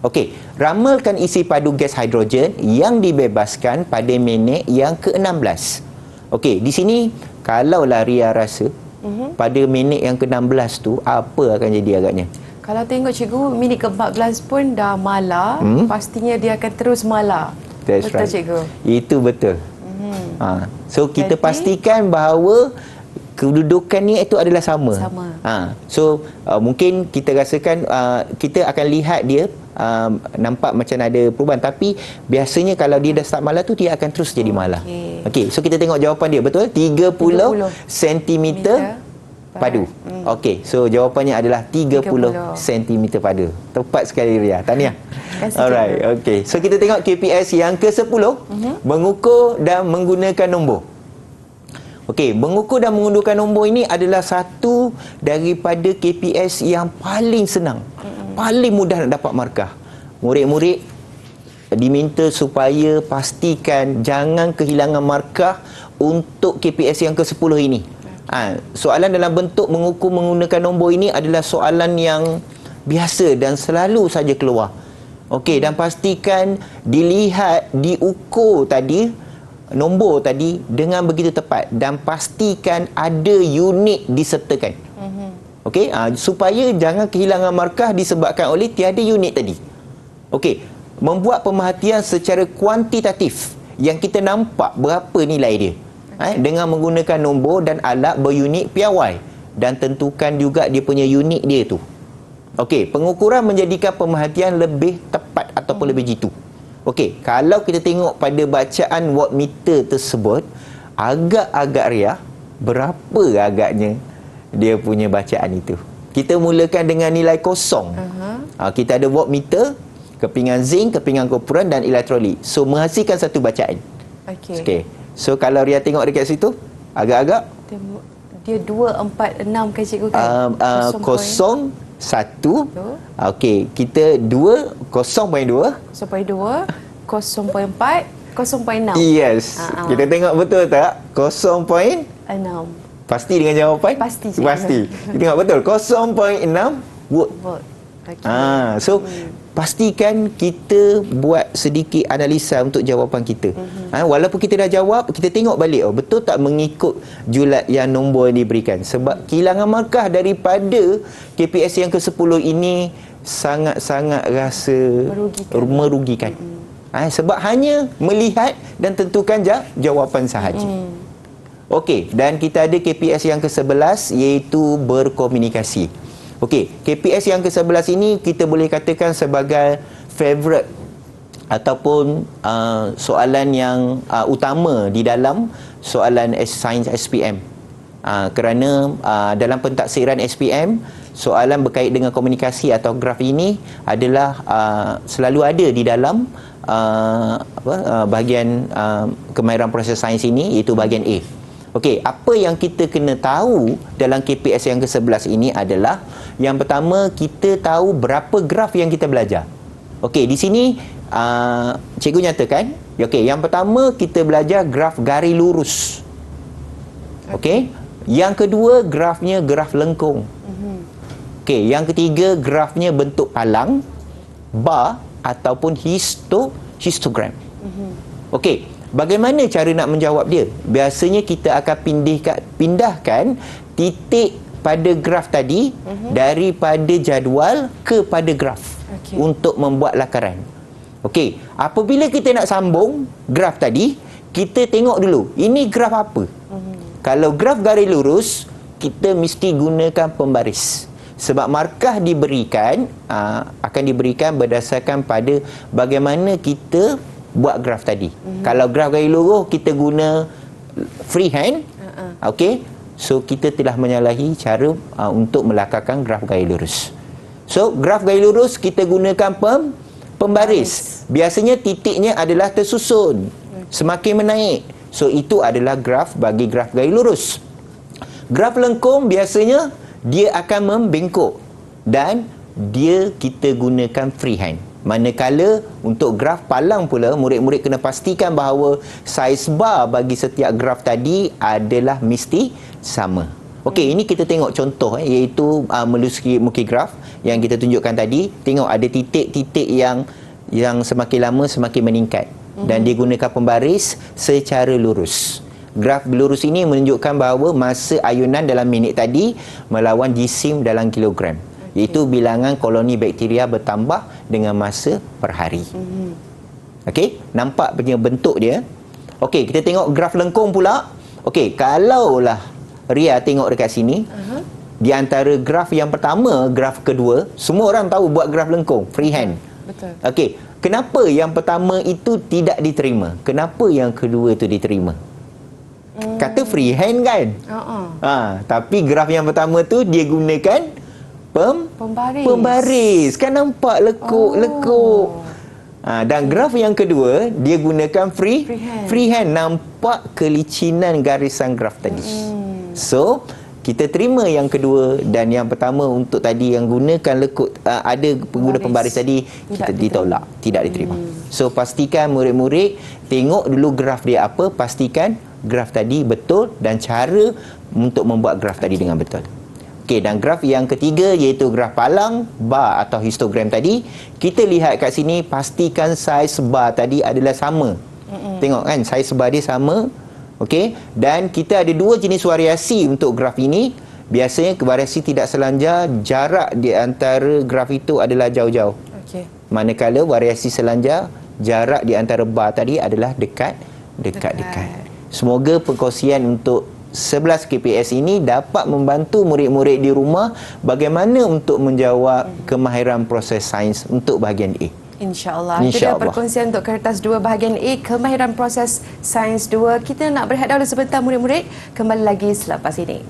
Okey, ramalkan isi padu gas hidrogen yang dibebaskan pada minit yang ke-16. Okey, di sini kalaulah Ria rasa pada minit yang ke-16 tu apa akan jadi agaknya? Kalau tengok cikgu, minit ke-14 pun dah malar, pastinya dia akan terus malar. That's betul, right. cikgu? Itu betul. So kita pastikan bahawa kedudukannya itu adalah sama. So mungkin kita rasakan kita akan lihat dia nampak macam ada perubahan, tapi biasanya kalau dia dah start malar tu dia akan terus jadi malar. Okey, so kita tengok jawapan dia betul 30 cm padu. Okey, so jawapannya adalah 30 cm padu. Tepat sekali Ria. Tahniah. Alright, okey. So kita tengok KPS yang ke-10, mengukur dan menggunakan nombor. Okey, mengukur dan menggunakan nombor ini adalah satu daripada KPS yang paling senang. Paling mudah nak dapat markah. Murid-murid diminta supaya pastikan jangan kehilangan markah untuk KPS yang ke-10 ini. Soalan dalam bentuk mengukur menggunakan nombor ini adalah soalan yang biasa dan selalu saja keluar. Okey, dan pastikan dilihat, diukur tadi, nombor tadi dengan begitu tepat dan pastikan ada unit disertakan. Okey, supaya jangan kehilangan markah disebabkan oleh tiada unit tadi. Okey, membuat pemerhatian secara kuantitatif yang kita nampak berapa nilai dia. Dengan menggunakan nombor dan alat berunit piawai dan tentukan juga dia punya unit dia tu. Okey, pengukuran menjadikan pemerhatian lebih tepat ataupun lebih jitu. Okey, kalau kita tengok pada bacaan wattmeter tersebut, agak-agak riah, berapa agaknya dia punya bacaan itu. Kita mulakan dengan nilai kosong. Kita ada wattmeter, kepingan zinc, kepingan kopuran dan elektrolit. So, menghasilkan satu bacaan. Okey. So, kalau Ria tengok dekat situ, agak-agak dia 246 kan cikgu kan? Kosong 1. Okey, kita 2, 0.2. 0.2, 0.4, 0.6. Yes. Kita tengok betul tak? 0.6. Pasti dengan jawapan? Pasti. Kita tengok betul. 0.6 watt. So, pastikan kita buat sedikit analisa untuk jawapan kita. Walaupun kita dah jawab, kita tengok balik, betul tak mengikut julat yang nombor yang diberikan. Sebab kehilangan markah daripada KPS yang ke-10 ini sangat-sangat rasa merugikan. Sebab hanya melihat dan tentukan jawapan sahaja. Okey, dan kita ada KPS yang ke-11 iaitu berkomunikasi. Okey, KPS yang ke-11 ini kita boleh katakan sebagai favorite ataupun soalan yang utama di dalam soalan sains SPM. Kerana dalam pentaksiran SPM, soalan berkait dengan komunikasi atau graf ini adalah selalu ada di dalam bahagian kemahiran proses sains ini, iaitu bahagian A. Okey, apa yang kita kena tahu dalam KPS yang ke-11 ini adalah yang pertama, kita tahu berapa graf yang kita belajar. Okey, di sini cikgu nyatakan, okey, yang pertama kita belajar graf garis lurus. Okey, yang kedua grafnya graf lengkung. Okey, yang ketiga grafnya bentuk palang, bar ataupun histogram. Okey, bagaimana cara nak menjawab dia? Biasanya kita akan pindahkan titik pada graf tadi daripada jadual kepada graf untuk membuat lakaran. Okey, apabila kita nak sambung graf tadi, kita tengok dulu, ini graf apa? Kalau graf garis lurus, kita mesti gunakan pembaris. Sebab markah diberikan, akan diberikan berdasarkan pada bagaimana kita buat graf tadi. Kalau graf garis lurus kita guna freehand, okey, so kita telah menyalahi cara untuk melakarkan graf garis lurus. So graf garis lurus kita gunakan pembaris. Biasanya titiknya adalah tersusun, semakin menaik. So itu adalah graf bagi graf garis lurus. Graf lengkung biasanya dia akan membengkok dan kita gunakan freehand. Manakala untuk graf palang pula, murid-murid kena pastikan bahawa saiz bar bagi setiap graf tadi adalah mesti sama. Okey, ini kita tengok contoh iaitu meluski muka graf yang kita tunjukkan tadi. Tengok ada titik-titik yang semakin lama semakin meningkat dan dia gunakan pembaris secara lurus. Graf lurus ini menunjukkan bahawa masa ayunan dalam minit tadi melawan jisim dalam kilogram. Iaitu bilangan koloni bakteria bertambah dengan masa per hari. Okey, nampak punya bentuk dia. Okey, kita tengok graf lengkung pula. Okey, kalaulah Ria tengok dekat sini, di antara graf yang pertama, graf kedua, semua orang tahu buat graf lengkung, freehand. Betul. Okey, kenapa yang pertama itu tidak diterima? Kenapa yang kedua itu diterima? Kata freehand kan? Tapi graf yang pertama tu dia gunakan pembaris. Kan nampak lekuk. Dan graf yang kedua dia gunakan freehand. Nampak kelicinan garisan graf tadi. So kita terima yang kedua, dan yang pertama untuk tadi yang gunakan lekuk ada pengguna pembaris tadi kita ditolak, tidak diterima. So pastikan murid-murid tengok dulu graf dia apa, pastikan graf tadi betul dan cara untuk membuat graf tadi dengan betul. Okey, dan graf yang ketiga iaitu graf palang, bar atau histogram tadi. Kita lihat kat sini, pastikan saiz bar tadi adalah sama. Tengok kan, saiz bar dia sama. Okey, dan kita ada dua jenis variasi untuk graf ini. Biasanya variasi tidak selanjar, jarak di antara graf itu adalah jauh-jauh. Okey. Manakala variasi selanjar, jarak di antara bar tadi adalah dekat. Semoga perkongsian untuk 11 KPS ini dapat membantu murid-murid di rumah bagaimana untuk menjawab kemahiran proses sains untuk bahagian A. InsyaAllah. Itu dia perkongsian untuk kertas 2 bahagian A, kemahiran proses sains 2. Kita nak berehat dahulu sebentar murid-murid. Kembali lagi selepas ini.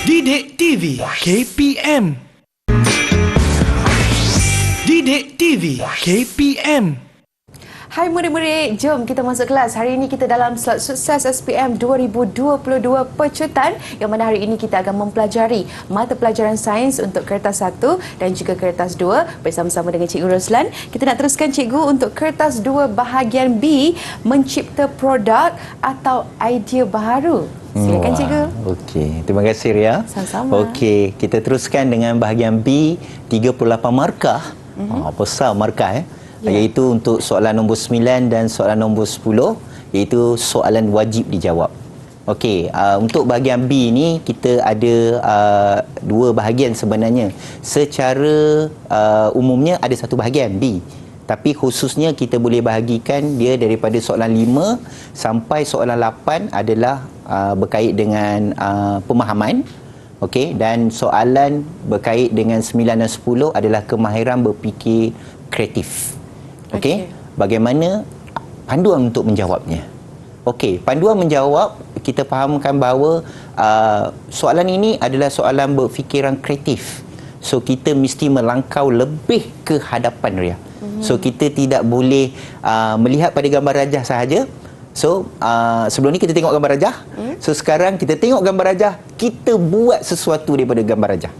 Didik TV KPM. Didik TV KPM. Hai murid-murid, jom kita masuk kelas. Hari ini kita dalam slot sukses SPM 2022 pecutan yang mana hari ini kita akan mempelajari mata pelajaran sains untuk kertas 1 dan juga kertas 2 bersama-sama dengan Cikgu Roslan. Kita nak teruskan Cikgu untuk kertas 2 bahagian B, mencipta produk atau idea baru. Silakan Cikgu. Okey, terima kasih Ria. Sama-sama. Okey, kita teruskan dengan bahagian B, 38 markah. Besar markah iaitu untuk soalan nombor 9 dan soalan nombor 10, iaitu soalan wajib dijawab. Okey, untuk bahagian B ni kita ada dua bahagian sebenarnya. Secara umumnya ada satu bahagian B, tapi khususnya kita boleh bahagikan dia daripada soalan 5 sampai soalan 8 adalah berkait dengan pemahaman. Okey, dan soalan berkait dengan 9 dan 10 adalah kemahiran berfikir kreatif. Okey, bagaimana panduan untuk menjawabnya? Okey, panduan menjawab, kita fahamkan bahawa soalan ini adalah soalan berfikiran kreatif. So kita mesti melangkau lebih ke hadapan Ria. So kita tidak boleh melihat pada gambar rajah sahaja. So sebelum ni kita tengok gambar rajah. So sekarang kita tengok gambar rajah, kita buat sesuatu daripada gambar rajah.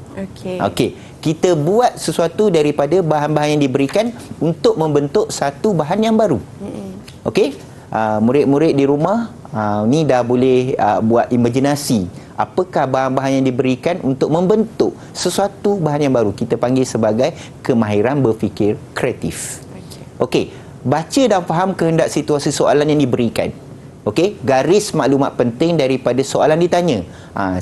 Okey. Kita buat sesuatu daripada bahan-bahan yang diberikan untuk membentuk satu bahan yang baru. Okey. Murid-murid di rumah ni dah boleh buat imajinasi apakah bahan-bahan yang diberikan untuk membentuk sesuatu bahan yang baru. Kita panggil sebagai kemahiran berfikir kreatif. Okey. Baca dan faham kehendak situasi soalan yang diberikan. Okey, garis maklumat penting daripada soalan ditanya.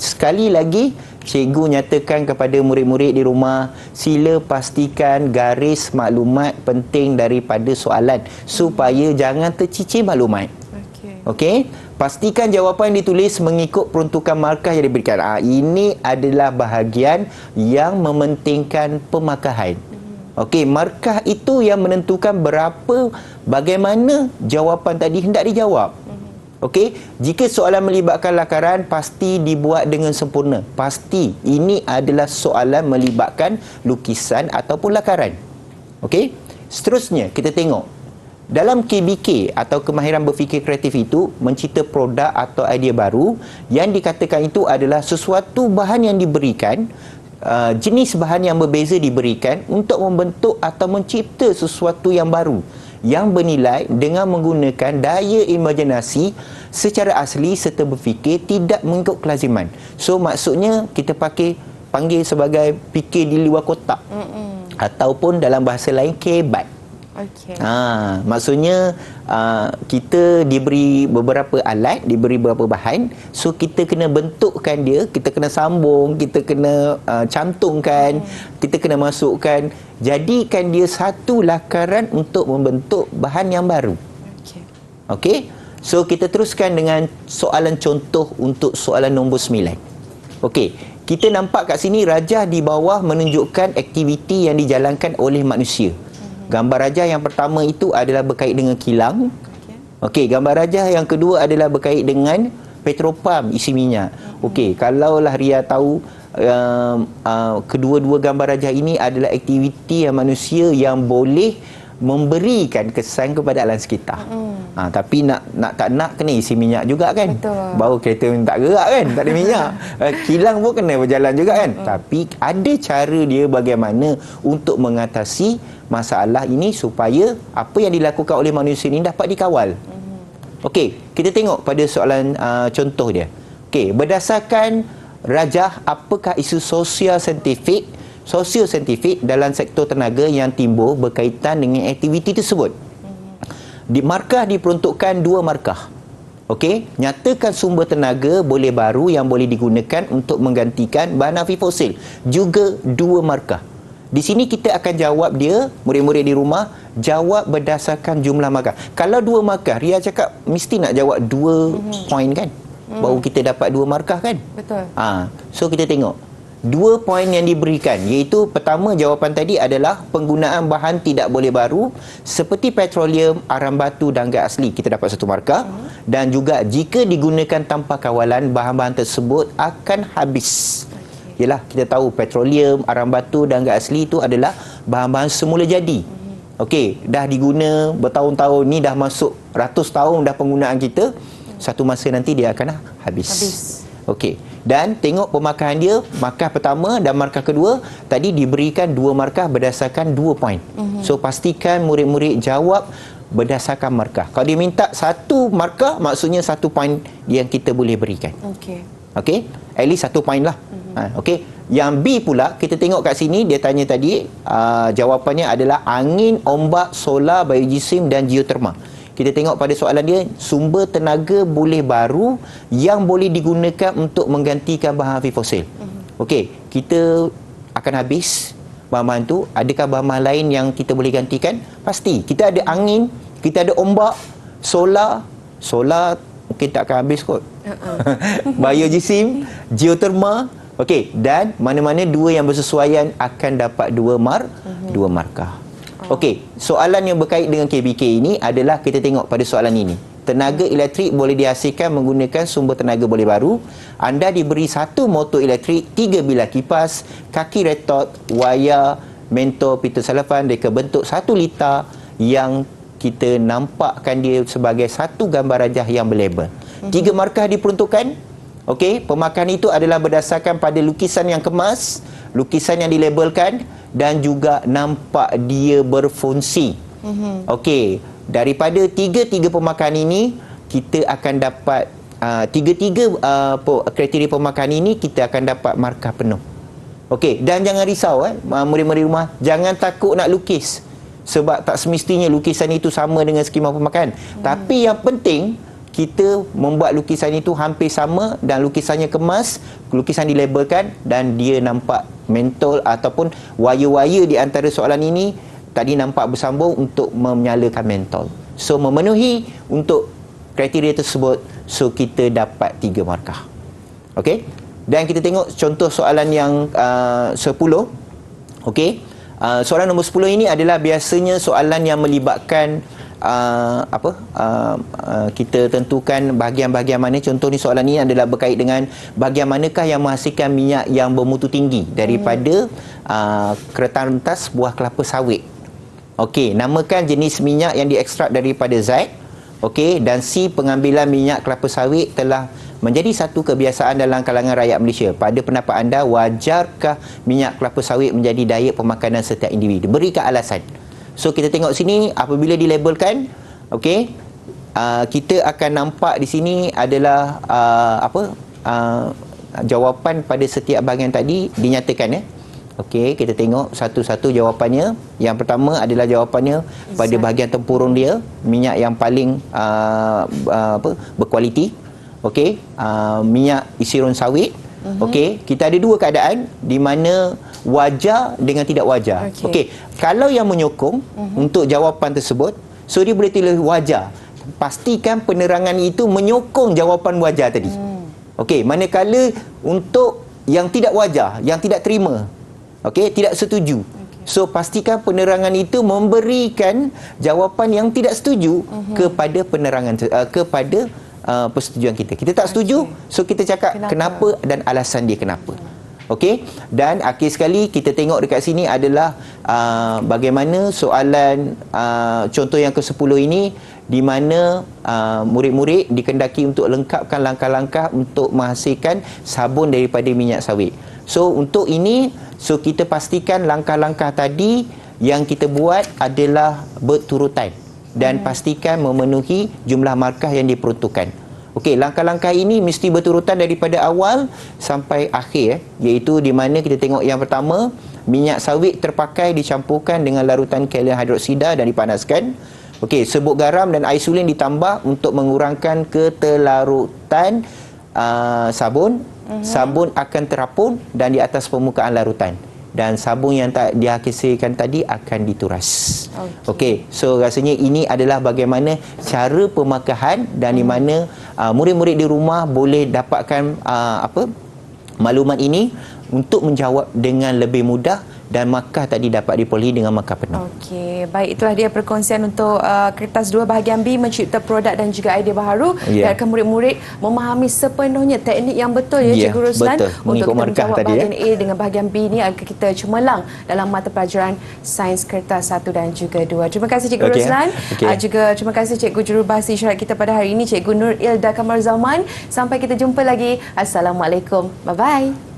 Sekali lagi, cikgu nyatakan kepada murid-murid di rumah, sila pastikan garis maklumat penting daripada soalan supaya jangan tercicir maklumat. Okey, pastikan jawapan ditulis mengikut peruntukan markah yang diberikan. Ini adalah bahagian yang mementingkan pemakahan. Okey, markah itu yang menentukan bagaimana jawapan tadi hendak dijawab. Okey, jika soalan melibatkan lakaran, pasti dibuat dengan sempurna. Pasti ini adalah soalan melibatkan lukisan ataupun lakaran. Okey, seterusnya kita tengok. Dalam KBK atau kemahiran berfikir kreatif itu, mencipta produk atau idea baru, yang dikatakan itu adalah sesuatu bahan yang diberikan, jenis bahan yang berbeza diberikan untuk membentuk atau mencipta sesuatu yang baru yang bernilai dengan menggunakan daya imajinasi secara asli serta berfikir tidak mengikut kelaziman. So maksudnya kita panggil sebagai fikir di luar kotak. Ataupun dalam bahasa lain kebat. Maksudnya kita diberi beberapa alat, diberi beberapa bahan, so kita kena bentukkan dia, kita kena sambung, kita kena cantumkan, kita kena masukkan, jadikan dia satu lakaran untuk membentuk bahan yang baru. Okey. So kita teruskan dengan soalan contoh untuk soalan nombor 9. Okey, kita nampak kat sini rajah di bawah menunjukkan aktiviti yang dijalankan oleh manusia. Gambar rajah yang pertama itu adalah berkait dengan kilang. Okey, gambar rajah yang kedua adalah berkait dengan petropam isi minyak. Okey, kalaulah Ria tahu kedua-dua gambar rajah ini adalah aktiviti yang manusia yang boleh memberikan kesan kepada alam sekitar. Tapi tak nak kena isi minyak juga kan. Betul. Baru kereta tak gerak kan, tak ada minyak. Kilang pun kena berjalan juga kan. Tapi ada cara dia bagaimana untuk mengatasi masalah ini supaya apa yang dilakukan oleh manusia ini dapat dikawal. Okey, kita tengok pada soalan contoh dia. Okey, berdasarkan rajah apakah isu sosiosaintifik dalam sektor tenaga yang timbul berkaitan dengan aktiviti tersebut. Markah diperuntukkan 2 markah. Okey, nyatakan sumber tenaga boleh baru yang boleh digunakan untuk menggantikan bahan aktif fosil. Juga 2 markah. Di sini kita akan jawab dia, murid-murid di rumah, jawab berdasarkan jumlah markah. Kalau 2 markah, Ria cakap mesti nak jawab 2 poin kan? Baru kita dapat 2 markah kan? Betul. So kita tengok 2 poin yang diberikan, iaitu pertama jawapan tadi adalah penggunaan bahan tidak boleh baru seperti petroleum, arang batu dan gas asli. Kita dapat 1 markah. Dan juga jika digunakan tanpa kawalan, bahan-bahan tersebut akan habis. Yalah, kita tahu petroleum, arang batu dan gas asli itu adalah bahan-bahan semula jadi. Okey, dah diguna bertahun-tahun ni, dah masuk ratus tahun dah penggunaan kita. Satu masa nanti dia akan habis. Okey. Dan tengok pemarkahan dia, markah pertama dan markah kedua tadi diberikan 2 markah berdasarkan 2 poin. So pastikan murid-murid jawab berdasarkan markah. Kalau dia minta 1 markah, maksudnya 1 poin yang kita boleh berikan. Okey, at least 1 poin lah. Okey. Yang B pula, kita tengok kat sini, dia tanya tadi, jawapannya adalah angin, ombak, solar, biojisim dan geoterma. Kita tengok pada soalan dia, sumber tenaga boleh baru yang boleh digunakan untuk menggantikan bahan aktif fosil. Okey, kita akan habis bahan-bahan tu. Adakah bahan-bahan lain yang kita boleh gantikan? Pasti. Kita ada angin, kita ada ombak, solar mungkin tak akan habis kot. Biojisim, geoterma. Okey, dan mana-mana 2 yang bersesuaian akan dapat 2 markah. Okey, soalan yang berkait dengan KBK ini adalah kita tengok pada soalan ini. Tenaga elektrik boleh dihasilkan menggunakan sumber tenaga boleh baru. Anda diberi 1 motor elektrik, 3 bilah kipas, kaki retot, wayar, mentor, pita salafan, mereka bentuk 1 liter yang kita nampakkan dia sebagai 1 gambar rajah yang berlabel. 3 markah diperuntukkan. Okey, pemarkahan itu adalah berdasarkan pada lukisan yang kemas, lukisan yang dilabelkan dan juga nampak dia berfungsi. Okey, daripada tiga pemarkahan ini kita akan dapat tiga-tiga kriteria pemarkahan ini kita akan dapat markah penuh. Okey, dan jangan risau murid-murid rumah, jangan takut nak lukis. Sebab tak semestinya lukisan itu sama dengan skema pemarkahan. Tapi yang penting kita membuat lukisan itu hampir sama dan lukisannya kemas, lukisan dilabelkan dan dia nampak mentol ataupun wire-wire di antara soalan ini tadi nampak bersambung untuk menyalakan mentol. So memenuhi untuk kriteria tersebut, so kita dapat 3 markah. Okey? Dan kita tengok contoh soalan yang 10. Okey? Soalan nombor 10 ini adalah biasanya soalan yang melibatkan kita tentukan bahagian-bahagian mana. Contoh ni soalan ni adalah berkait dengan bahagian manakah yang menghasilkan minyak yang bermutu tinggi daripada keretan rentas buah kelapa sawit. Okey, namakan jenis minyak yang diekstrak daripada zat. Okey, dan C, pengambilan minyak kelapa sawit telah menjadi satu kebiasaan dalam kalangan rakyat Malaysia. Pada pendapat anda, wajarkah minyak kelapa sawit menjadi daya pemakanan setiap individu? Berikan alasan. So kita tengok sini apabila dilabelkan, okey, kita akan nampak di sini adalah jawapan pada setiap bahagian tadi dinyatakan. Okey, kita tengok satu-satu jawapannya. Yang pertama adalah jawapannya pada bahagian tempurung dia, minyak yang paling berkualiti. Okey, minyak isirun sawit. Okey, kita ada 2 keadaan di mana wajar dengan tidak wajar. Okey, kalau yang menyokong untuk jawapan tersebut, so dia boleh tulis wajar. Pastikan penerangan itu menyokong jawapan wajar tadi. Okey, manakala untuk yang tidak wajar, yang tidak terima, okey, tidak setuju. So pastikan penerangan itu memberikan jawapan yang tidak setuju kepada penerangan kepada persetujuan kita. Kita tak setuju, so kita cakap kenapa dan alasan dia kenapa. Okey, dan akhir sekali kita tengok dekat sini adalah bagaimana soalan contoh yang ke-10 ini, di mana murid-murid dikendaki untuk lengkapkan langkah-langkah untuk menghasilkan sabun daripada minyak sawit. So untuk ini, so kita pastikan langkah-langkah tadi yang kita buat adalah berturutan. dan pastikan memenuhi jumlah markah yang diperuntukkan. Okey, langkah-langkah ini mesti berurutan daripada awal sampai akhir, iaitu di mana kita tengok yang pertama, minyak sawit terpakai dicampurkan dengan larutan kalium hidroksida dan dipanaskan. Okey, serbuk garam dan air sulin ditambah untuk mengurangkan ketelarutan sabun. Sabun akan terapun dan di atas permukaan larutan. Dan sabun yang tak dihasilkan tadi akan dituras. Okey, so rasanya ini adalah bagaimana cara pemakahan dan di mana murid-murid di rumah boleh dapatkan maklumat ini untuk menjawab dengan lebih mudah dan markah tadi dapat diperolehi dengan markah penuh. Okey, baik, itulah dia perkongsian untuk kertas 2 bahagian B, mencipta produk dan juga idea baharu. Biarkan murid-murid memahami sepenuhnya teknik yang betul ya Cikgu Ruslan untuk kita menjawab bahagian A dengan bahagian B ni agar kita cemerlang dalam mata pelajaran sains kertas 1 dan juga 2. Terima kasih Cikgu Ruslan. Juga terima kasih Cikgu Jurubahasa Isyarat kita pada hari ini, Cikgu Nur Ilda Kamal Zaman. Sampai kita jumpa lagi. Assalamualaikum. Bye-bye.